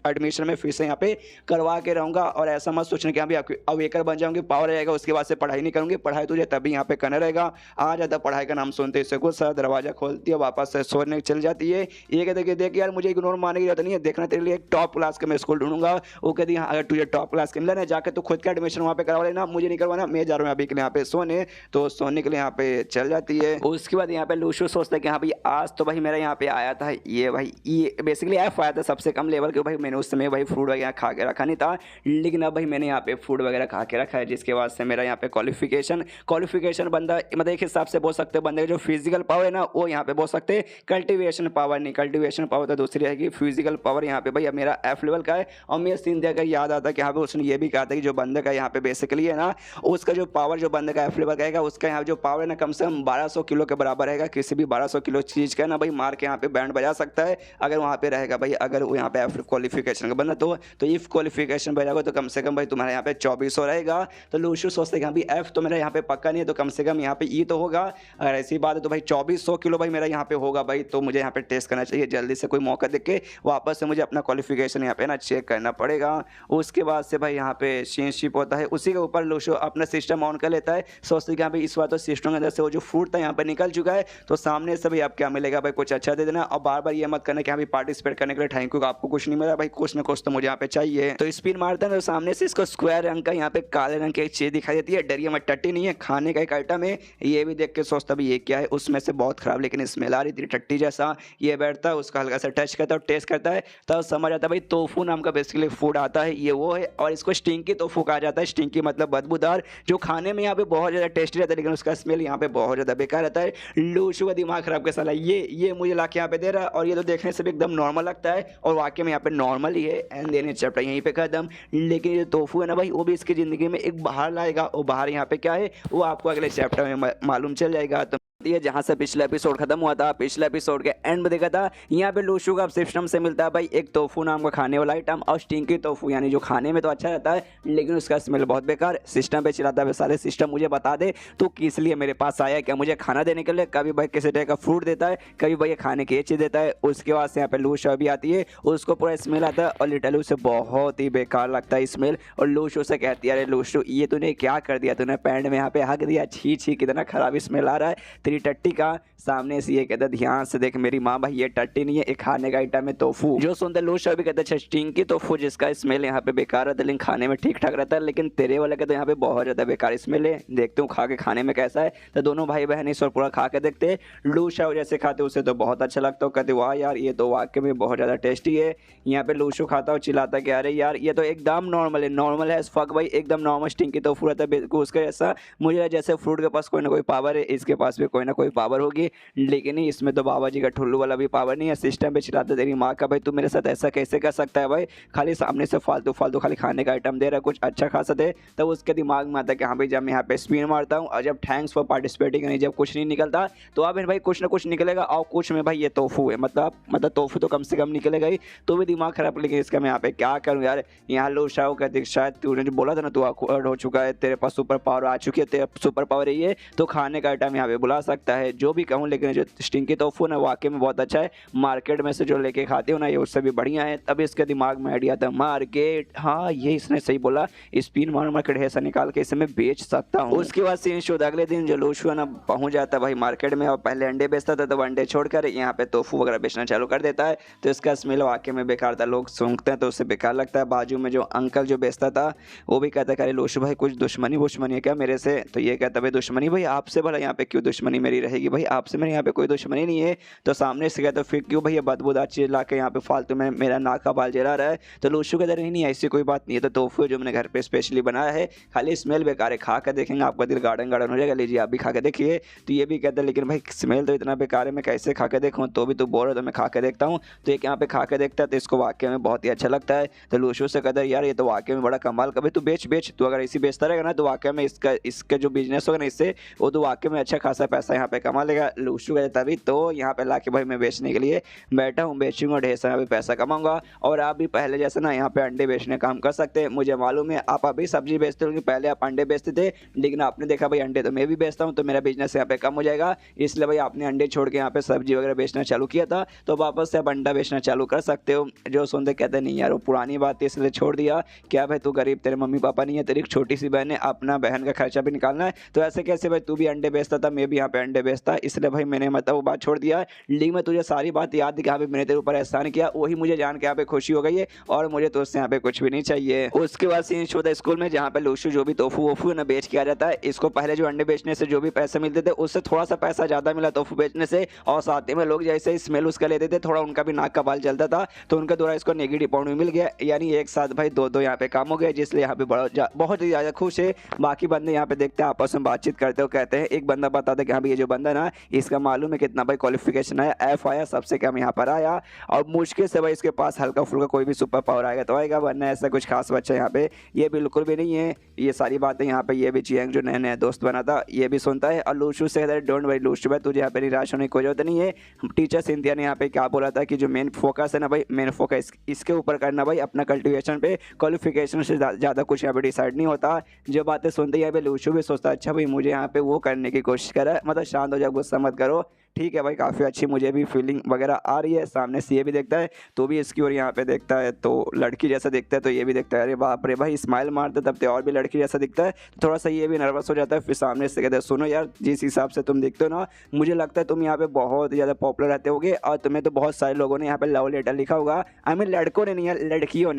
एडमिशन में फिर से यहाँ पे करवा के रहूँगा। और ऐसा मत सोचने कि अभी अवेकर बन जाऊँगी पावर रहेगा उसके बाद से पढ़ाई नहीं करूँगी, पढ़ाई तुझे तभी यहाँ पे करना रहेगा। आ जाता पढ़ाई का नाम सुनते इससे गुस्सा, दरवाजा खोलती है वापस से सोने चल जाती है। ये कहते कि देख यार मुझे इग्नोर मारने की जरूरत नहीं है, देखना तेरे लिए एक टॉप क्लास का मैं स्कूल ढूंढूंगा। वो कहती है अगर तुझे टॉप क्लास के मिला ना जाकर तो खुद का एडमिशन वहाँ पे करवा लेना, मुझे नहीं करवाना, मैं जा रहा हूँ अभी के लिए यहाँ पे सोने। तो सोने के लिए यहाँ पे चल जाती है। उसके बाद यहाँ पे लू शाह सोचता है कि हाँ भाई आज तो भाई मेरा यहाँ पे आया था ये भाई ये बेसिकली एफ आया था सबसे कम लेवल के, भाई मैंने उस समय भाई फूड वगैरह खा के रखा नहीं था, लेकिन अब भाई मैंने यहाँ पे फूड वगैरह खा के रखा है, जिसके बाद से मेरा यहाँ पे क्वालिफिकेशन बंदा मतलब एक हिसाब से बोल सकते हैं बंदे का जो फिजिकल पावर है ना वो यहाँ पे बोल सकते हैं, कल्टिवेशन पावर नहीं, कल्टिवेशन पावर तो दूसरी रहेगी, फिजिकल पावर यहाँ पे भाई अब मेरा एफ लेवल का है। और मेरा सीन देखकर याद आता है कि यहाँ पे उसने ये भी कहा था कि जो बंदे का यहाँ पे बेसिकली है ना उसका जो पावर जो बंदे का एफ लेवल का है उसका यहाँ जो पावर है ना कम से कम 1200 किलो के बराबर रहेगा। किसी भी 1200 किलो चीज़ का ना भाई मार के यहाँ पे बैंड बजा सकता है अगर वहाँ पे रहेगा भाई, अगर वो यहाँ पे एफ क्वालिफिकेशन का बंदा तो इफ क्वालिफिकेशन बजाएगा तो कम से कम भाई तुम्हारे यहाँ पे 2400 रहेगा। तो लू शाह सोचते हैं भाई एफ तो मेरा यहाँ पे पक्का नहीं है तो कम से कम यहाँ पे ई तो होगा, अगर ऐसी बात है तो भाई 2400 किलो भाई मेरा यहाँ पे होगा भाई, तो मुझे यहाँ पे टेस्ट करना चाहिए जल्दी से, कोई मौका देख के वापस से मुझे अपना क्वालिफिकेशन यहाँ पे ना चेक करना पड़ेगा। उसके बाद से भाई यहाँ पे चेंजशिप होता है, उसी के ऊपर लू शाह अपना सिस्टम ऑन कर लेता है, सोचते हैं कि भाई इस बार तो सिस्टम के अंदर से वो जो फूड था यहाँ पे निकल चुका है, तो सामने से भाई आप क्या मिलेगा भाई कुछ अच्छा दे देना, और बार बार ये मत करना कि भाई पार्टिसिपेट करने के लिए थैंक यू आपको कुछ नहीं मिला भाई, कुछ ना कुछ तो मुझे यहाँ पे चाहिए। तो स्पिन मारता है तो सामने से इसको स्क्वायर रंग का यहाँ पे काले रंग की एक चीज दिखाई देती है, डरिया में टट्टी नहीं है, खाने का एक आइटम है। ये भी देख के सोचता भाई ये क्या है, उसमें से बहुत खराब लेकिन स्मेल आ रही थी टट्टी जैसा। ये बैठता है उसका हल्का सा टच करता है और टेस्ट करता है तब समझ आता है भाई तोफू नाम का बेसिकली फूड आता है, ये वो है, और इसको स्टिंकी तोफू कहा जाता है। स्टिंकी मतलब बदबूदार, जो खाने में यहाँ पे बहुत ज़्यादा टेस्टी रहता है लेकिन उसका स्मेल यहाँ पे बहुत ज़्यादा बेकार रहता है। लू शाह का दिमाग खराब के साला ये मुझे ला के यहाँ पे दे रहा है, और ये तो देखने से भी एकदम नॉर्मल लगता है और वाकई में यहाँ पे नॉर्मल ही है। एंड देन चैप्टर यहीं पे खत्म। लेकिन ये तोफू है ना भाई वो भी इसकी ज़िंदगी में एक बाहर लाएगा, और बाहर यहाँ पे क्या है वो आपको अगले चैप्टर में मालूम चल जाएगा। तो ये जहाँ से पिछला एपिसोड खत्म हुआ था, पिछले एपिसोड के एंड में देखा था यहाँ पे लूशू का सिस्टम से मिलता है भाई एक टोफू नाम का खाने वाला आइटम और स्टिंकी टोफू, यानी जो खाने में तो अच्छा रहता है लेकिन उसका स्मेल बहुत बेकार। सिस्टम पे चिल्लाता है सारे सिस्टम मुझे बता दे तो किस लिए मेरे पास आया, क्या मुझे खाना देने के लिए? कभी भाई किसी तरह का फ्रूट देता है, कभी भाई खाने की चीज़ देता है। उसके बाद से यहाँ पे लूशू भी आती है, उसको पूरा स्मेल आता है और लिटरली उसे बहुत ही बेकार लगता है स्मेल। और लूशू से कहती है अरे लूशू ये तूने क्या कर दिया, तूने पैंट में यहाँ पे हक दिया, छी छी कितना खराब स्मेल आ रहा है तेरी टट्टी का। सामने से ये कहता ध्यान से देख मेरी माँ, भाई ये टट्टी नहीं है, एक खाने का आइटम है टोफू। जो सुनते लूशू भी कहता है स्टिंकी टोफू जिसका स्मेल यहाँ पे बेकार रहता है लेकिन खाने में ठीक ठाक रहता है, लेकिन तेरे वाले का तो यहाँ पे बहुत ज़्यादा बेकार स्मेल है, देखते हूँ खा के खाने में कैसा है। तो दोनों भाई बहन इस और पूरा खा के देखते, लूशू जैसे खाते उसे तो बहुत अच्छा लगता है, कहते वाह यार ये तो वाकई में बहुत ज़्यादा टेस्टी है। यहाँ पे लूशू खाता और चिल्लाता कि अरे यार ये तो एकदम नॉर्मल है फक भाई, एकदम नॉर्मल स्टिंकी टोफू रहता है बिल्कुल उसका जैसा। मुझे जैसे फ्रूट के पास कोई ना कोई पावर है, इसके पास भी कोई ना कोई पावर होगी, लेकिन इसमें तो बाबा जी का ठुल्लू वाला भी पावर नहीं है। सिस्टम पे चिल्लाता तेरी माँ का भाई तू मेरे साथ ऐसा कैसे कर सकता है भाई, खाली सामने से फालतू फालतू खाली खाने का आइटम दे रहा है, कुछ अच्छा खासा दे। तब उसके दिमाग में आता है कि हाँ भाई जब मैं यहाँ पे स्पिन मारता हूँ और जब थैंक्स फॉर पार्टिसिपेटिंग नहीं जब कुछ नहीं निकलता तो अब भाई कुछ ना कुछ निकलेगा, और कुछ में भाई ये टोफू है, मतलब टोफू तो कम से कम निकलेगा ही, तो भी दिमाग खराब। लेकिन इसका मैं यहाँ पे क्या करूँ यार। यहाँ लूशू कहते शायद तूने जो बोला था ना तू ऑकवर्ड हो चुका है, तेरे पास सुपर पावर आ चुकी है, तेरा सुपर पावर है ये, तो खाने का आइटम यहाँ पे बुला सकता है जो भी कहूँ। लेकिन जो स्टिंकी टोफू ना वाकई में बहुत अच्छा है, मार्केट में से जो लेके खाते हो ना ये उससे भी बढ़िया है। तब इसके दिमाग में आइडिया था मार्केट, हाँ ये इसने सही बोला, स्पिन मार के ढेसा निकाल के इसे मैं बेच सकता हूँ। उसके बाद सीन शो अगले दिन जो लूशू है ना पहुंच जाता है भाई मार्केट में, और पहले अंडे बेचता था तो अंडे छोड़कर यहाँ पे टोफू वगैरह बेचना चालू कर देता है। तो इसका स्मेल वाकई में बेकार था, लोग सूंघते हैं तो उससे बेकार लगता है। बाजू में जो अंकल जो बेचता था वो भी कहता है अरे लूशू भाई कुछ दुश्मनी है क्या मेरे से? तो ये कहता भाई दुश्मनी भाई आपसे, भला यहाँ पे क्यों दुश्मनी मेरी रहेगी भाई, आपसे मेरे यहाँ पे कोई दुश्मनी नहीं है। तो सामने से कहता फिर क्यों भैया बदबूदार चीज ला के यहाँ पे फालतू में मेरा नाक का बाल जला रहा है? तो लूशू कहता नहीं ऐसी कोई बात नहीं है, तो टोफू जो मैंने घर पे स्पेशली बनाया है, खाली स्मेल बेकार है, खा कर देखेंगे आपका दिल गार्डन गार्डन हो जाएगा, लीजिए आप भी खा के देखिए। तो ये भी कहता है लेकिन भाई स्मेल तो इतना बेकार है मैं कैसे खा के देखूँ, तो भी तो बोल रहा तो मैं खा के देखता हूँ। तो एक यहाँ पे खा के देखता है तो इसको वाकई में बहुत ही अच्छा लगता है। तो लूशू से कहता है यार ये तो वाकई में बड़ा कमाल का, भाई तू बेच तू अगर इसी बेचता रहेगा ना तो वाकई में इसका जो बिजनेस होगा ना इससे वो तो वाकई में अच्छा खासा पैसा यहाँ पे कमा लेगा। लूशू कहता तभी तो यहाँ पे ला के भाई मैं बेचने के लिए बैठा हूँ, बेचूंगा ढेर सारा भी पैसा कमाऊंगा। और आप भी पहले जैसे ना यहाँ पे अंडे बेचने काम कर सकते हैं, मुझे मालूम है आप अभी सब्जी बेचते हो, पहले आप अंडे बेचते थे लेकिन आपने देखा भाई अंडे तो मैं भी बेचता हूँ तो मेरा बिजनेस यहाँ पे कम हो जाएगा, इसलिए भाई आपने अंडे छोड़ के यहाँ पे सब्जी वगैरह बेचना चालू किया था, तो वापस से आप अंडा बेचना चालू कर सकते हो। जो सुनते कहते नहीं यार वो पुरानी बात है इसलिए छोड़ दिया, क्या भाई तू गरीब, तेरे मम्मी पापा नहीं है, तेरी छोटी सी बहन है, अपना बहन का खर्चा भी निकालना है, तो ऐसे कैसे भाई तू भी अंडे बेचता था मैं भी यहाँ पे अंडे बेचता, इसलिए भाई मैंने मतलब वो बात छोड़ दिया। लेकिन मैं तुझे सारी बात याद दिखा भी मैंने तेरे ऊपर एहसान किया, वही मुझे जान के यहाँ पे खुशी हो गई है और मुझे तो उससे यहाँ पे कुछ भी नहीं चाहिए। उसके बाद सीन शो था स्कूल में जहाँ पे लूशू जो भी टोफू वोफू ना बेच के आ जाता है, इसको पहले जो अंडे बेचने से जो भी पैसे मिलते थे उससे थोड़ा सा पैसा ज्यादा मिला टोफू बेचने से, और साथ ही में लोग जैसे स्मेल उसका लेते थे थोड़ा उनका भी नाक का बाल जलता था तो उनके द्वारा इसको नेगेटिव पॉइंट भी मिल गया, यानी एक साथ भाई दो यहाँ पे काम हो गया, जिसलिए यहाँ पे बहुत ही ज्यादा खुश है। बाकी बंदे यहाँ पे देखते हैं आपस में बातचीत करते हो, कहते हैं एक बंदा बताता है कि हाँ भाई ये जो बंदा ना इसका मालूम है कितना भाई क्वालिफिकेशन आया, एफ आया, सबसे कम यहाँ पर आया, और मुश्किल से भाई इसके पास हल्का फुल्का कोई भी सुपर पावर आएगा तो आएगा, वरना ऐसा कुछ खास बच्चा यहाँ पे ये बिल्कुल भी नहीं है। ये सारी बातें यहाँ पे ये भी चियांग जो नया नया दोस्त बना था ये भी सुनता है, और लूशू से कहता है डोंट वरी लूशू भाई तुझे यहाँ पे निराश होने की कोई जरूरत नहीं है। टीचर सिंथिया ने यहाँ पे क्या बोला था कि जो मेन फोकस है ना भाई, मेन फोकस इसके ऊपर करना भाई, अपना कल्टिवेशन पे, क्वालिफिकेशन से ज़्यादा कुछ यहाँ पे डिसाइड नहीं होता। जो बातें सुनते यहाँ पे लूशू भी सोचता अच्छा भाई मुझे यहाँ पे वो करने की कोशिश करा, मतलब शांत हो जाओ, गुस्सा मत करो, ठीक है भाई काफ़ी अच्छी मुझे भी फीलिंग वगैरह आ रही है। सामने से ये भी देखता है तो भी इसकी ओर यहाँ पे देखता है तो लड़की जैसा दिखता है, तो ये भी देखता है अरे बाप रे भाई स्माइल मारते तब तो और भी लड़की जैसा दिखता है, तो थोड़ा सा ये भी नर्वस हो जाता है। फिर सामने से कहता है सुनो यार जिस हिसाब से तुम दिखते हो ना मुझे लगता है तुम यहाँ पे बहुत ज़्यादा पॉपुलर रहते होगे, और तुम्हें तो बहुत सारे लोगों ने यहाँ पे लव लेटर लिखा होगा, आई मीन लड़कों ने नहीं यार लड़कियों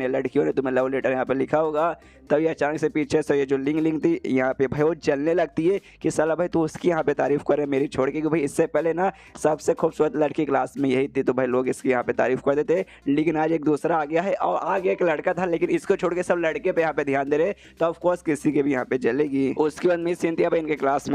ने तुम्हें लव लेटर यहाँ पे लिखा होगा। तभी अचानक से पीछे से ये जो लिंग थी यहाँ पे भाई वो जलने लगती है कि साला भाई तू उसकी यहाँ पे तारीफ करे मेरी छोड़ के, कि भाई इससे पहले ना सबसे खूबसूरत लड़की क्लास में यही थी, तो भाई लोग इसकी यहाँ पे तारीफ कर देते, लेकिन आज एक दूसरा आ गया है और आगे एक लड़का था लेकिन इसको छोड़ के सब लड़के पे यहाँ पे ध्यान दे रहे, तो ऑफकोर्स किसी के भी यहाँ पे जलेगी। उसके बाद मिस सिंथिया भाई इनके क्लास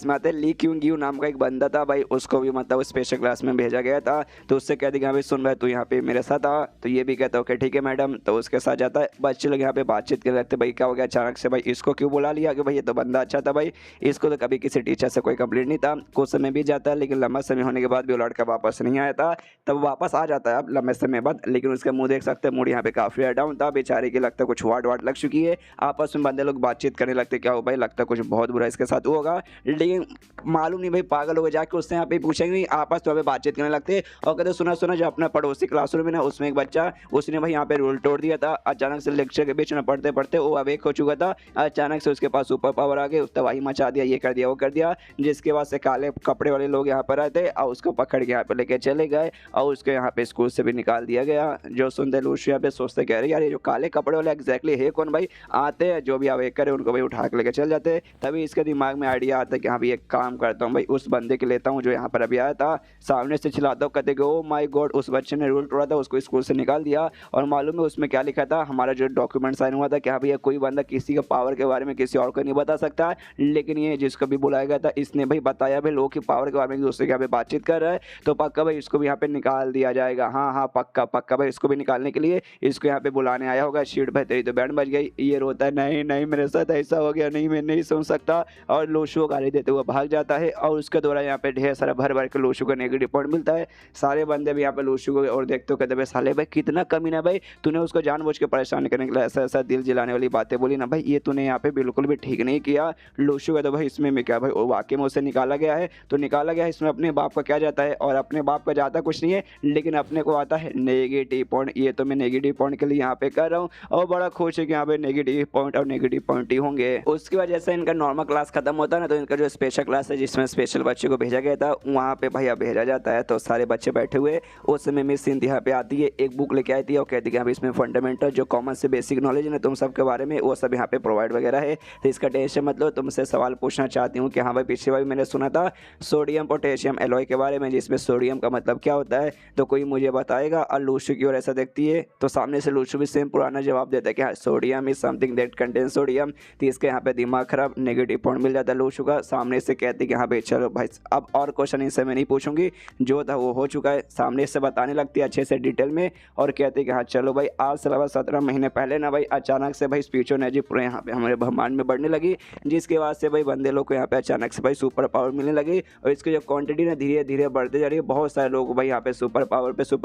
में आते ली क्यूंग यू नाम का एक बंदा था भाई, उसको भी मतलब स्पेशल क्लास में भेजा गया था, तो उससे कह दिया भाई सुन भाई तू यहाँ पे मेरे साथ आ, तो ये भी कहता ओके ठीक है मैडम, तो उसके साथ जाता है। बच्चे लोग यहाँ पे बातचीत करने लगते भाई क्या हो गया अचानक से, भाई इसको क्यों बुला लिया, कि भाई ये तो बंदा अच्छा था भाई, इसको तो कभी किसी टीचर से कोई कंप्लेंट नहीं था। कुछ समय बीत जाता है लेकिन लंबा समय होने के बाद भी वो लड़का वापस नहीं आया था। तब वापस आ जाता है अब लंबे समय बाद, लेकिन उसका मुँह देख सकते हैं, मूड यहाँ पे काफ़ी डाउन था। बेचारे की लगता है कुछ वाट लग चुकी है। आपस में बंदे लोग बातचीत करने लगते, क्या हो भाई, लगता है कुछ बहुत बुरा इसके साथ होगा। लेकिन मालूम नहीं भाई, पागल हो गए, जाके उससे यहाँ पे पूछेंगे नहीं, आपस में बातचीत करने लगते और कहते सुना जो अपना पड़ोसी क्लासरूम में ना, उसमें एक बच्चा, उसने भाई यहाँ पे रूल तोड़ दिया था। अचानक से लेक्चर के बीच में पढ़ते पढ़ते वो अवेक हो चुका था। अचानक से उसके पास सुपर पावर आ गए, उस तबाही मचा दिया, ये कर दिया वो कर दिया। जिसके बाद से काले कपड़े वाले लोग यहाँ पर आए थे और उसको पकड़ के यहाँ पे लेके चले गए और उसको यहाँ पे स्कूल से भी निकाल दिया गया। जो सुनते लूशु यहाँ पे सोचते, कह रहे यार ये जो काले कपड़े वाले एग्जैक्टली है कौन भाई, आते हैं जो भी अवेक करे उनको भाई उठा के लेके चल जाते। तभी इसके दिमाग में आइडिया आता है कि हाँ भाई एक काम करता हूँ भाई, उस बंदे के लेता हूँ जो यहाँ पर अभी आया था, सामने से चिल्लाता हूँ, कहते ओ माय गॉड उस बच्चे ने रूल तोड़ा था, उसको स्कूल से निकाल दिया। और मालूम है उसमें क्या लिखा था, हमारा जो डॉक्यूमेंट साइन हुआ था कि हाँ भैया कोई बंदा किसी के पावर के बारे में किसी और को नहीं बता सकता, लेकिन ये जिसको भी बुलाया गया था इसने भाई बताया भाई लोगों की पावर के बारे में, दूसरे के यहाँ पे बातचीत कर रहा है, तो पक्का भाई इसको भी यहाँ पे निकाल दिया जाएगा। हाँ पक्का पक्का भाई, इसको भी निकालने के लिए इसको यहाँ पे बुलाने आया होगा। शीट भाई तेरी तो बैंड बज गई। ये रोता है, नहीं मेरे साथ ऐसा हो गया, नहीं मैं नहीं सुन सकता, और लोशु को गाली देते हुए भाग जाता है। और उसके द्वारा यहाँ पे ढेर सारा भर के लोशु को नेगेटिव पॉइंट मिलता है। सारे बंदे भी यहाँ पे लोशु को और देखते हो, कहते भाई साले भाई कितना कमीना भाई, तूने उसको जानबूझ के परेशान करने के लिए ऐसा दिल जलाने वाली बातें बोली ना भाई, ये तूने यहाँ पे बिल्कुल भी ठीक नहीं किया। लोशु का तो भाई इसमें मैं क्या भाई, वो वाकई में उसे निकाला गया है तो निकाला गया है, इसमें अपने बाप का क्या जाता है, और अपने बाप का जाता कुछ नहीं है, लेकिन अपने को आता है नेगेटिव पॉइंट। ये तो मैं नेगेटिव पॉइंट के लिए यहाँ पे कर रहा हूँ और बड़ा खुश है कि यहाँ पे नेगेटिव पॉइंट और नेगेटिव पॉइंट ही होंगे। उसके बाद जैसे इनका नॉर्मल क्लास खत्म होता है ना, तो इनका जो स्पेशल क्लास है जिसमें स्पेशल बच्चे को भेजा गया था, वहाँ पे भैया भेजा जाता है। तो सारे बच्चे बैठे हुए, उस समय मिस सिंध यहाँ पे आती है, एक बुक लेके आई थी और कहती है कि इसमें फंडामेंटल जो कॉमन से बेसिक नॉलेज है ना तुम सब के बारे में, वो सब यहाँ पे प्रोवाइड वगैरह है। तो इसका टेंशन मतलब तुमसे सवाल पूछना चाहती हूँ कि हाँ भाई पिछली बार मैंने सुना था सोडियम पोटेशियम एलॉय के बारे में, जिसमें सोडियम का मतलब क्या होता है, तो कोई मुझे बताएगा। और लूशु की ओर ऐसा देखती है तो सामने से लूशु भी सेम पुराना जवाब देता है कि हाँ sodium is something that contain sodium. तो इसके यहाँ पे दिमाग खराब, नेगेटिव पॉइंट मिल जाता है लूशु का। सामने से कहती कि हाँ भाई चलो भाई अब और क्वेश्चन इनसे मैं नहीं पूछूंगी, जो था वो हो चुका है। सामने से बताने लगती है अच्छे से डिटेल में और कहती कि हाँ चलो भाई आज से 17 महीने पहले ना भाई अचानक से भाई स्पिरिचुअल पूरे यहाँ पे हमारे ब्रह्मांड में बढ़ने लगी, जिसके बाद से भाई बंदे लोग को यहाँ पे अचानक से भाई सुपर पावर मिलने लगी और इसकी जो क्वांटिटी ना धीरे धीरे बढ़ते जा रही है। बहुत सारे लोग भाई यहाँ पे सुपर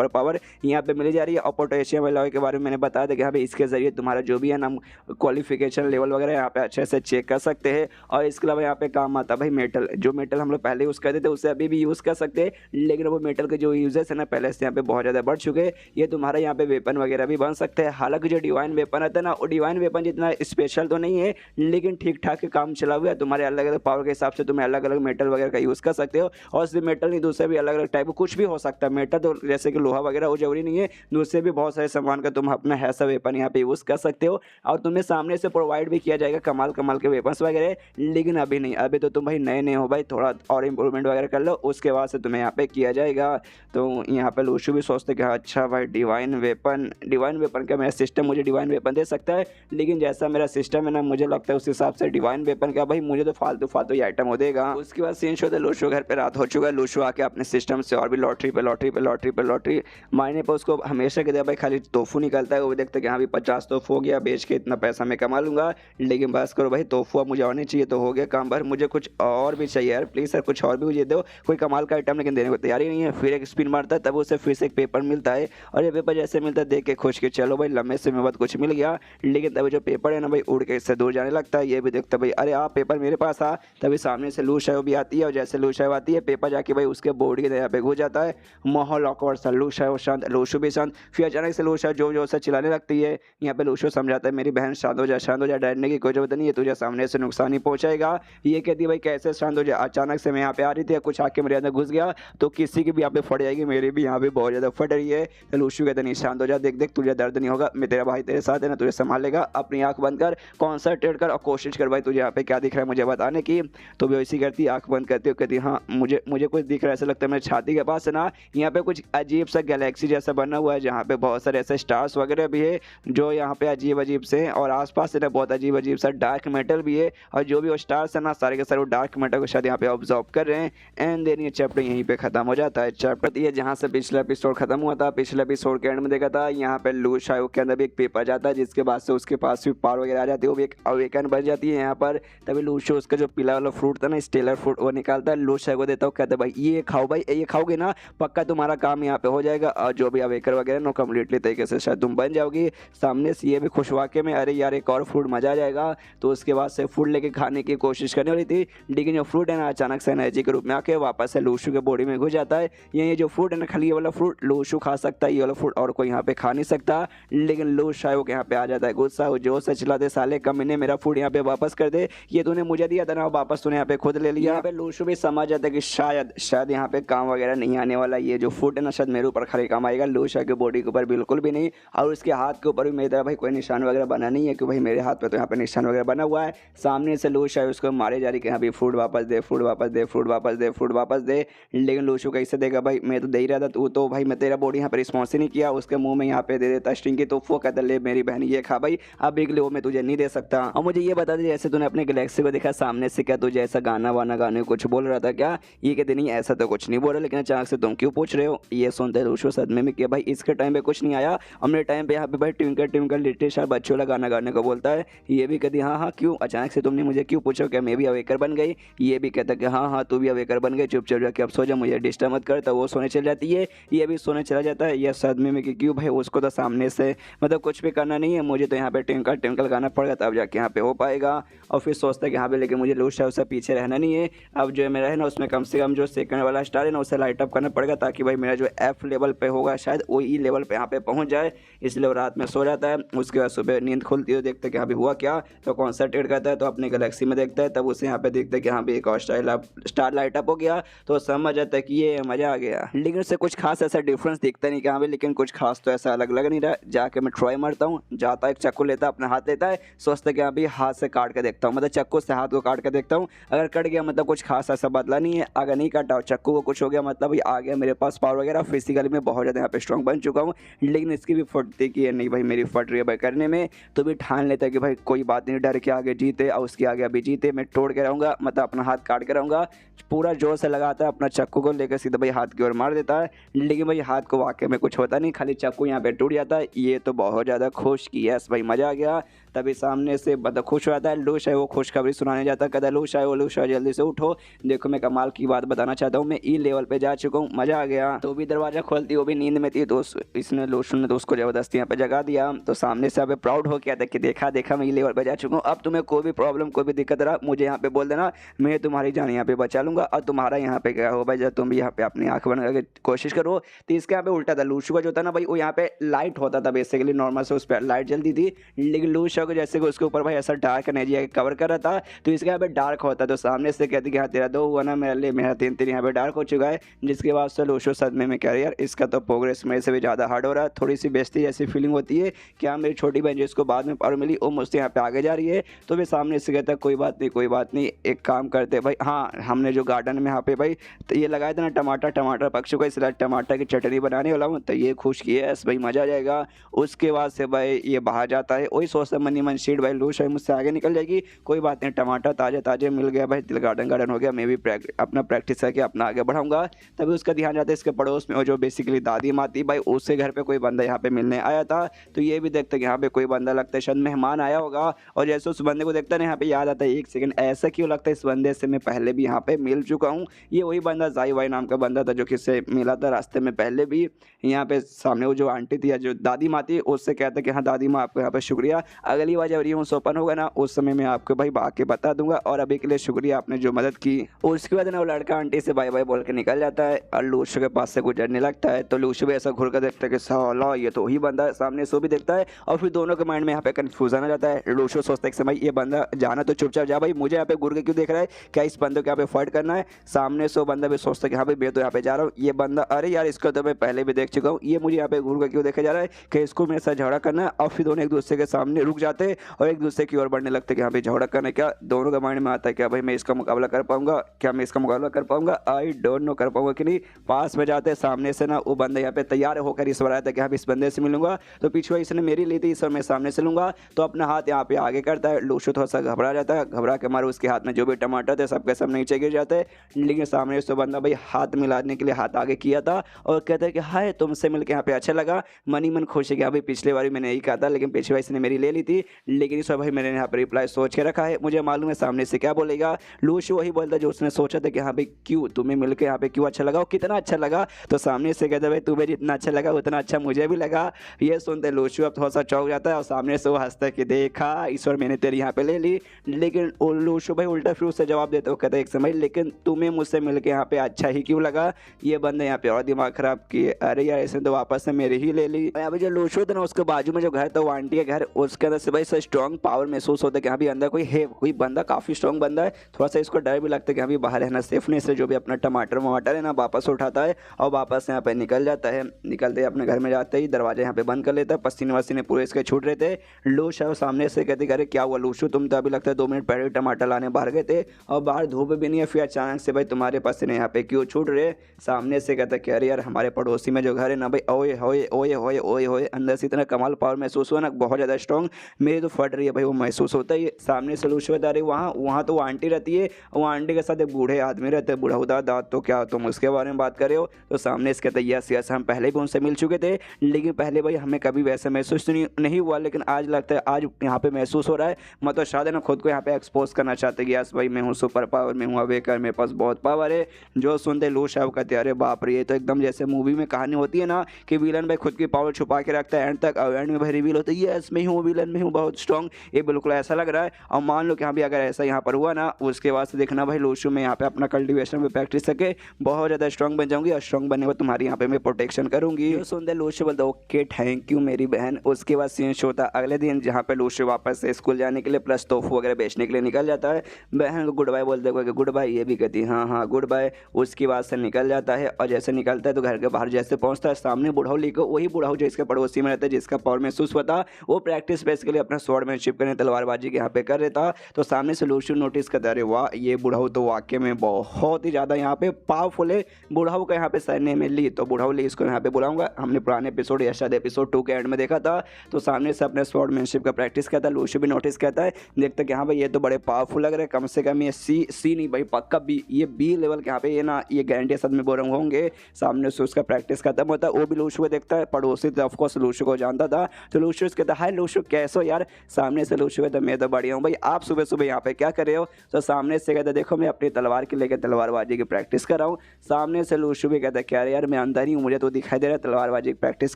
पावर यहाँ पे मिली जा रही है। और पोटेशियम एलॉय के बारे में मैंने बताया था कि हाँ भाई इसके जरिए तुम्हारा जो भी है ना क्वालिफिकेशन लेवल वगैरह यहाँ पे अच्छे से चेक कर सकते हैं। और इसके अलावा यहाँ पे काम आता है भाई मेटल, जो मेटल हम लोग पहले यूज़ करते थे उससे अभी भी यूज़ कर सकते हैं, लेकिन वो मेटल के जो यूजेस है ना पहले से यहाँ पे बहुत ज़्यादा बढ़ चुके हैं। ये तुम्हारा यहाँ पे वेपन वगैरह भी बन सकते हैं। हालांकि जो डिवाइन वेपन आता है ना, वो डिवाइन वेपन जितना स्पेशल तो नहीं है, लेकिन ठीक ठाक काम चला हुआ है। तुम्हारे अलग अलग पावर के हिसाब से तुम्हें अलग अलग मेटल वगैरह का यूज़ कर सकते हो। और सिर्फ मेटल नहीं, दूसरे भी अलग अलग टाइप कुछ भी हो सकता है। मेटल तो जैसे कि लोहा वगैरह वो जरूरी नहीं है, दूसरे भी बहुत सारे सामान का तुम अपना ऐसा वेपन यहाँ पे यूज़ कर सकते हो। और तुम्हें सामने से प्रोवाइड भी किया जाएगा कमाल के वेपन्स वगैरह, लेकिन अभी नहीं, अभी तो तुम भाई नए हो भाई, थोड़ा और इंप्रूवमेंट वगैरह कर लो, उसके बाद से तुम्हें यहाँ पे किया जाएगा। तो यहाँ पे लूशु भी सोचते कि अच्छा भाई डिवाइन वेपन का मेरा सिस्टम मुझे डिवाइन वेपन दे सकता है, लेकिन जैसा मेरा सिस्टम है ना मुझे लगता है उस हिसाब से डिवाइन वेपन का भाई मुझे तो फालतू ही आइटम हो देगा। उसके बाद सीन शो लूशु घर पे रात हो चुका है। लूशु आके अपने सिस्टम से और भी लॉटरी मारने पर उसको हमेशा कहते भाई खाली तोहफू निकलता है। वो देखते कि हाँ भाई 50 तोहफू हो गया, बेच के इतना पैसा मैं कमा लूंगा, लेकिन बस करो भाई तोहफू अब मुझे और नहीं चाहिए, तो हो गया काम भर, मुझे कुछ और भी चाहिए यार, प्लीज़ सर कुछ और भी मुझे दो। कोई कमाल का आइटम लेकिन देने को तैयार ही नहीं है। फिर एक स्पिन मारता है, तब उसे फिर से एक पेपर मिलता है और ये पेपर जैसे मिलता है देख के खुश के चलो भाई लंबे समय बाद कुछ मिल गया, लेकिन तभी जो पेपर है ना भाई उड़ के इससे दूर जाने लगता है। ये भी देखता भाई अरे आप पेपर मेरे पास आ, तभी सामने से लू शायो भी आती है और जैसे लू शायो आती है पेपर जाके भाई उसके बोर्ड के यहाँ पे घुस जाता है। माहौल ऑकवर्ड सा, लू शायो शांत, लूशु भी शांत। फिर अचानक से लू शायो जो से चिल्लाने लगती है। यहाँ पे लूशु समझाता है मेरी बहन शांत हो जा, डरने की कोई जरूरत नहीं है, तुझे सामने से नुकसान ही पहुंचाएगा। ये कहती है भाई कैसे शांत हो जाए, अचानक से मैं यहाँ पे आ रही थी, कुछ आके मेरे अंदर घुस गया तो किसी की भी यहाँ पे फट जाएगी, मेरी भी यहाँ पे बहुत ज़्यादा फट रही है। तो लूशु कहते नहीं शांत हो जा, देख तुझे दर्द नहीं होगा, मैं तेरा भाई तेरे साथ है ना, तुझे संभालेगा, अपनी आंख बंद कर, कॉन्संट्रेट कर और कोशिश कर भाई तुझे यहाँ पे क्या दिख रहा है मुझे बताने की। तो भी वैसी करती आंख बंद करती है, कहती हाँ मुझे कुछ दिख रहा है, ऐसा लगता है मेरे छाती के पास है ना यहाँ पे कुछ अजीब सा गैलेक्सी जैसा बना हुआ है, जहाँ पे बहुत सारे ऐसे स्टार्स वगैरह भी है जो यहाँ पे अजीब से हैं और आसपास से ना बहुत अजीब सा डार्क मेटल भी है, और जो भी वो स्टार्स है ना सारे के सारे वो डार्क मेटल को शायद यहाँ पे ऑब्जर्व कर रहे हैं। एंड देन ये चैप्टर यहीं पे खत्म हो जाता है। चैप्टर ये जहाँ से पिछला एपिसोड खत्म हुआ था, पिछले एपिसोड के एंड में देखा था यहाँ पे लू शायो के अंदर भी एक पेपर जाता है, जिसके बाद से उसके पास भी पावर वगैरह आ जाती है, वो भी एक अवेकन बन जाती है यहाँ पर। तभी लूशो उसका जो पीला वाला फ्रूट था ना स्टेला ट्रेलर फूड वो निकालता है, लूशा को देता हूँ, कहता है भाई ये खाओ, भाई ये खाओगे ना पक्का तुम्हारा काम यहाँ पे हो जाएगा और जो भी अवेकर वगैरह नो कम्प्लीटली तरीके से शायद तुम बन जाओगी। सामने से ये भी खुश वाक़े में अरे यार एक और फ्रूट मजा आ जाएगा, तो उसके बाद से फूड लेके खाने की कोशिश करने वाली थी, लेकिन जो फ्रूट है ना अचानक से एनर्जी के रूप में आके वापस से लूशू के बॉडी में घुस जाता है। ये जो फ्रूट है ना खाली ये वाला फ्रूट लूशू खा सकता है, ये वाला फ्रूट और कोई यहाँ पे खा नहीं सकता, लेकिन लूशा वो यहाँ पे आ जाता है गुस्सा, जो से चिल्ला दे साले कमीने मेरा फूड यहाँ पे वापस कर दे, ये तूने मुझे दिया था ना वापस तूने यहाँ पे खुद ले लिया। यहाँ पे लूशू भी समझ जाता है कि शायद यहाँ पे काम वगैरह नहीं आने वाला, ये जो फूड है ना शायद मेरे ऊपर खाली काम आएगा, लूशा के बॉडी के ऊपर बिल्कुल भी नहीं, और उसके हाथ के ऊपर भी मेरी तरह भाई कोई निशान वगैरह बना नहीं है कि भाई मेरे हाथ पे तो यहाँ पे निशान वगैरह बना हुआ है। सामने से लूशा है उसको मारे जा रही कि यहाँ भी फूड वापस दे, फूड वापस दे, फूड वापस दे, फूड वापस दे, लेकिन लूशू कैसे देगा भाई, मैं तो दे ही रहा था, तू तो भाई मैं तेरा बॉडी यहाँ पे रिस्पॉन्स ही नहीं किया, उसके मुंह में यहाँ पे दे देता स्ट्रिंग की, तो वो कहता ले मेरी बहन ये खा भाई, अब एक वो मैं तुझे नहीं दे सकता। और मुझे ये बता दे जैसे तूने अपने गैलेक्सी को देखा सामने से, क्या तुझे ऐसा गाना वाना गाने कुछ बोल रहा था क्या? ये कहते नहीं ऐसा तो कुछ नहीं बोल रहा, लेकिन अचानक से तुम क्यों पूछ रहे हो? ये सुनते लूशू सदमे में कि भाई इसके टाइम पे कुछ नहीं आया, हमने टाइम पे यहाँ पे भाई ट्विंकल ट्विंकल लिटिल स्टार बच्चों वाला गाना गाने को बोलता है। ये भी कहती हाँ हाँ क्यों, अचानक से तुमने मुझे क्यों पूछा, क्या मैं भी अवेकर बन गई? ये भी कहता कि हाँ हाँ तू भी अवेकर बन गई, चुपचाप जाके अब सो जा, मुझे डिस्टर्ब मत कर, तो वो सोने चल जाती है, ये भी सोने चला जाता है। ये सदमे में कि क्यों भाई, उसको तो सामने से मतलब कुछ भी करना नहीं है, मुझे तो यहाँ पे ट्विंकल ट्विंकल गाना पड़ेगा तब जाके यहाँ पे हो पाएगा। और फिर सोचता है कि यहाँ पे लेकिन मुझे लूशा उससे पीछे रहना नहीं है, अब जो मेरा है ना उसमें कम से कम जो सेकंड वाला स्टार है ना उसे लाइट अप करना पड़ेगा, ताकि भाई मेरा जो एफ लेवल पे होगा शायद वो ई लेवल पे यहाँ पे पहुँच जाए, इसलिए वो रात में सो जाता है। उसके बाद सुबह नींद खुलती है, देखते कि यहाँ पे हुआ क्या, तो कॉन्सेंट्रेट करता है तो अपने गैलेक्सी में देखता है, तब उसे यहाँ पे देखते हैं कि यहाँ पे एक और स्टार लाइट अप हो गया, तो समझ जाता है कि ये मज़ा आ गया। लेकिन उससे कुछ खास ऐसा डिफरेंस दिखता नहीं कहाँ पे, लेकिन कुछ खास तो ऐसा अलग लग नहीं रहा। जाके मैं ट्राई मारता हूँ, जाता है एक चाकू लेता है, अपना हाथ लेता है, सोचता है कि यहाँ भी हाथ से काट के देखता हूँ, मतलब चाकू से हाथ को काट के देखता हूँ, अगर कट गया मतलब कुछ खास ऐसा बदला नहीं है, अगर नहीं काटा चाकू को कुछ हो गया मतलब भाई आ गया मेरे पास पावर वगैरह, फिजिकली में बहुत ज़्यादा यहाँ पे स्ट्रॉन्ग बन चुका हूँ। लेकिन इसकी भी फटती कि नहीं भाई मेरी फट रही है भाई करने में, तो भी ठान लेता है कि भाई कोई बात नहीं, डर के आगे जीते और उसके आगे अभी जीते, मैं तोड़ के रहूँगा, मतलब अपना हाथ काट के रहूँगा। पूरा जोर से लगाता है अपना चाकू को लेकर सीधा भाई हाथ की ओर मार देता है, लेकिन भाई हाथ को वाकई में कुछ होता नहीं, खाली चाकू यहाँ पे टूट जाता है। ये तो बहुत ज़्यादा खुश की यस भाई मज़ा आ गया। तभी सामने से मतलब खुश हो जाता है, लूशा है वो खुशखबरी सुनाने जाता है, कहता है लूशा है वो, लूशा जल्दी से उठो, देखो मैं कमाल की बात बताना चाहता हूँ, मैं ई लेवल पे जा चुका हूँ, मज़ा आ गया। तो भी दरवाज़ा खोलती वो भी नींद में थी, तो इसने लूशू ने तो उसको ज़बरदस्ती यहाँ पे जगा दिया, तो सामने से यहाँ पे प्राउड हो गया था कि देखा देखा मैं ई लेवल पे जा चुका हूँ, अब तुम्हें कोई भी प्रॉब्लम कोई भी दिक्कत रहा मुझे यहाँ पे बोल देना, मैं तुम्हारी जान यहाँ पे बचा लूँगा, और तुम्हारा यहाँ पे क्या हो भाई जब तुम भी यहाँ पे अपनी आँख बंद करके कोशिश करो। तो इसके यहाँ पे उल्टा था, लूशू का जो था ना भाई वो यहाँ पे लाइट होता था बेसिकली नॉर्मल से, उस पर लाइट जलती थी, लेकिन लूशा को जैसे कि उसके ऊपर भाई ऐसा डार्क एनर्जी कवर कर रहा था, तो इसके यहाँ पे डार्क होता, तो सामने से कहती कि हाँ तेरा 2 हुआ ना, मेरा 3 यहाँ पे डार्क हो चुका है, जिसके बाद से लूशो सदमे में कह रही यार इसका तो प्रोग्रेस मेरे से भी ज़्यादा हार्ड हो रहा है, थोड़ी सी बेइज्जती जैसी फीलिंग होती है, क्या मेरी छोटी बहन जिसको बाद में पावर मिली वो मुझसे यहाँ पे आगे जा रही है। तो वे सामने से कहता कोई बात नहीं कोई बात नहीं, एक काम करते भाई, हाँ हमने जो गार्डन में यहाँ पे भाई तो ये लगाया था ना टमाटर पक चुका है, इसलिए टमाटर की चटनी बनाने वाला हूँ, तो ये खुश किए है भाई मज़ा आ जाएगा। उसके बाद से भाई ये बाहर जाता है, वही सोचता मन ही मन शीट भाई लूश है मुझसे आगे निकल जाएगी, कोई बात नहीं टमाटर ताज़े ताज़े मिल गया भाई, दिल गार्डन हो गया, मैं भी अपना प्रैक्टिस करके अपना आगे बढ़ाऊंगा। तभी उसका ध्यान जाता है इसके पड़ोस में जो बेसिकली दादी माँ थी भाई, उसके घर पे कोई बंदा यहाँ पे मिलने आया था, तो ये भी देखते कि यहाँ पे कोई बंदा लगता है शायद मेहमान आया होगा, और जैसे उस बंदे को देखता है ना यहाँ पे याद आता है एक सेकंड ऐसा क्यों लगता है इस बंदे से मैं पहले भी यहाँ पे मिल चुका हूँ। ये वही बंदा जाई वाई नाम का बंदा था जो किससे मिला था रास्ते में पहले भी, यहाँ पे सामने वो जो आंटी थी या जो दादी माँ थी उससे कहता कि हाँ दादी माँ आपको यहाँ पे शुक्रिया, अगली बार जब रीयूनियन ओपन होगा ना उस समय मैं आपको भाई बाकी बता दूंगा, और अभी के लिए शुक्रिया आपने जो मदद की। उसके बाद ना वो लड़का आंटी से बाय बाय बोल के निकल जाता है और लूशो के पास से गुजरने लगता है, तो लूशो भी ऐसा घूर कर देखता है कि साला ये तो वही बंदा है, सामने सो भी देखता है, और फिर दोनों के माइंड में यहाँ पे कन्फ्यूजन आ जाता है। लूशो सोचता है कि भाई ये बंदा जाना तो चुपचाप जा भाई, मुझे यहाँ पे घूर के क्यों देख रहा है, क्या इस बंदे को यहाँ पे फाइट करना है। सामने से वो बंदा भी सोचता है कि हाँ भाई मैं तो यहाँ पे जा रहा हूँ, ये बंदा अरे यार इसको तो मैं पहले भी देख चुका हूँ, ये मुझे यहाँ पे घूर कर क्यों देखा जा रहा है, कि इसको मेरे साथ झगड़ा करना है। और फिर दोनों एक दूसरे के सामने रुक जाते हैं और एक दूसरे की ओर बढ़ने लगते कि हाँ भाई झगड़ा करना क्या, दोनों के माइंड में आता है क्या भाई मैं इसका मुकाबला कर पाऊंगा, क्या मैं इसका मुकाबला कर पाऊंगा, आई डोंट नो कर पाऊंगा कि नहीं। पास में जाते सामने से ना वो बंदा यहाँ पे तैयार होकर इस बार आया था कि हाँ इस बंदे से मिलूंगा, तो पीछे इसने मेरी ली थी, इस बार मैं सामने से लूंगा, तो अपना हाथ यहाँ पे आगे करता है। लूशो थोड़ा सा घबरा जाता है, घबरा के मारे उसके हाथ में जो भी टमाटर थे सबके सब नीचे गिर जाते हैं, लेकिन सामने से बंदा भाई हाथ मिलाने के लिए हाथ आगे किया था और कहता है कि हाय तुमसे मिलकर यहाँ पे अच्छा लगा, मनी मन खुश है कि अभी पिछले बार मैंने यही कहा था, लेकिन पिछली बार इसने मेरी ले ली थी, थी, लेकिन इस बार भाई मैंने यहाँ पे रिप्लाई सोच के रखा है, मुझे मालूम है सामने से क्या बोलेगा। लूशो वही बोलता जो उसने सोचा था कि यहाँ पे क्यों तुम्हें मिलकर यहाँ पे क्यों अच्छा लगा और कितना अच्छा लगा। तो सामने से कहता भाई तुम्हें जितना अच्छा लगा उतना अच्छा मुझे भी लगा। ये सुनते लूशो अब थोड़ा सा चौंक जाता है और सामने से वो हंसता है कि देखा इस बार मैंने तेरी यहाँ पे ले ली। लेकिन लूशो भाई उल्टा फिर उससे जवाब देता है, वो कहता है एक समय लेकिन तुम्हें मुझसे मिलकर यहाँ पे अच्छा ही क्यों लगा। ये बंदे यहाँ पे और दिमाग खराब किए, अरे यार ऐसे तो वापस से मेरी ही ले ली। यहाँ पे जो लूशो था ना उसके बाजू में जो घर था वो आंटी का घर, उसके अंदर से भाई स्ट्रॉन्ग पावर महसूस होता है कि यहाँ भी अंदर कोई है, कोई बंदा काफी स्ट्रॉन्ग बंदा है। थोड़ा सा इसको डर भी लगता है कि अभी बाहर रहना सेफ नहीं, से जो भी अपना टमाटर वमाटर है ना वापस उठाता है और वापस यहाँ पे निकल जाता है। निकलते अपने घर में जाते ही दरवाजा यहाँ पे बंद कर लेता है, पसीने वसीने पूरे इसके छूट रहे थे। लूशो सामने से कहते अरे क्या हुआ लूशो, तुम तो अभी लगता है 2 मिनट पहले टमाटर लाने बाहर गए थे और बाहर धूप भी नहीं है, फिर अचानक से भाई तुम्हारे पसीने यहाँ पे क्यों छूट रहे। सामने से कहता कि अरे यार हमारे पड़ोसी में जो घर है ना भाई, ओए होए ओए होए ओए होए, अंदर से इतना कमाल पावर महसूस हुआ ना, बहुत ज़्यादा स्ट्रॉन्ग, मेरी तो फट रही है भाई, वो महसूस होता है। सामने से लूशो बता रही वहाँ तो वो आंटी रहती है, वो आंटी के साथ एक बूढ़े आदमी रहते हैं, बूढ़ा उदा दांत, तो क्या तुम उसके बारे में बात कर रहे हो। तो सामने से कहते यस यस हम पहले भी उनसे मिल चुके थे, लेकिन पहले भाई हमें कभी वैसा महसूस नहीं हुआ, लेकिन आज लगता है आज यहाँ पे महसूस हो रहा है। मतलब शायद ना खुद को यहाँ पे एक्सपोज करना चाहते कि यस भाई मैं हूँ सुपर पावर, मैं हूँ अवेकर, मेरे पास बहुत पावर है। जो सुनते लूशो कहते अरे बाप रे, ये तो एकदम जैसे मूवी में कहानी होती है ना कि विलन भाई खुद की पावर छुपा के रखता है एंड तक, और एंड में भाई रिवील होता है यस मैं हूँ विलन, में हूँ बहुत स्ट्रॉन्ग, ये बिल्कुल ऐसा लग रहा है। और मान लो कि यहाँ भी अगर ऐसा यहाँ पर हुआ ना, उसके बाद से देखना भाई लूशो में यहाँ पे अपना कल्टिवेशन में प्रैक्टिस करके बहुत ज़्यादा स्ट्रॉन्ग बन जाऊंगी और स्ट्रॉन्ग बनने के बाद तुम्हारी यहाँ पे मैं प्रोटेक्शन करूंगी। जो सुनते लूशो बोलता ओके थैंक यू मेरी बहन। उसके बाद सीन शो था अगले दिन जहाँ पे लूशो वापस से स्कूल जाने के लिए प्लस तोहफे वगैरह बेचने के लिए निकल जाता है। बहन को गुड बाय बोलते हुए गुड बाय, ये भी कहती है हाँ गुड बाय। उसके बाद से निकल जाता है और जैसे निकलता है तो घर के बाहर जैसे पहुंचता है सामने बुढ़ाऊ लेकर, वही बुढ़ाऊ जो इसके पड़ोसी में रहता है जिसका पावर महसूस हुआ था, वो प्रैक्टिस बेसिकली अपना स्वॉर्डमैनशिप करने तलवारबाजी के यहाँ पे कर रहा था। तो सामने से लूशो नोटिस करता है अरे वाह ये बुढ़ाऊ तो वाकई में बहुत ही ज़्यादा यहाँ पे पावरफुल है। बुढ़ाऊ का यहाँ पे सैन्य में ली, तो बुढ़ाऊ ली इसको यहाँ पे बुलाऊंगा। हमने पुराने एपिसोड या शायद एपिसोड 2 के एंड में देखा था। तो सामने से अपने स्वॉर्डमैनशिप का प्रैक्टिस करता है, लूशो भी नोटिस करता है, देखता कि हाँ भाई ये तो बड़े पावरफुल लग रहे हैं, कम से कम ये सी नहीं भाई पक्का बी, ये बी लेवल के यहाँ पे ये ना ये गारंटी साथ में बोल होंगे। सामने से उसका प्रैक्टिस खत्म होता है, वो भी लूशो को देखता है, पड़ोसी तो ऑफकोर्स लूशो को जानता था। तो लूशो कहता है हाय लूशो कैसे हो यार। सामने से लूशो कहता मैं तो बढ़िया हूँ भाई, आप सुबह सुबह यहाँ पे क्या कर रहे हो। तो सामने से कहता देखो मैं अपनी तलवार के लेकर तलवारबाजी की प्रैक्टिस कर रहा हूँ। सामने से लूशो भी कहता क्या यार मैं अंदर ही हूँ, मुझे तो दिखाई दे रहा है तलवारबाजी की प्रैक्टिस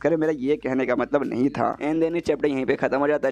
करे, मेरा ये कहने का मतलब नहीं था। एंड देन चैप्टर यहीं पे खत्म हो जाता है।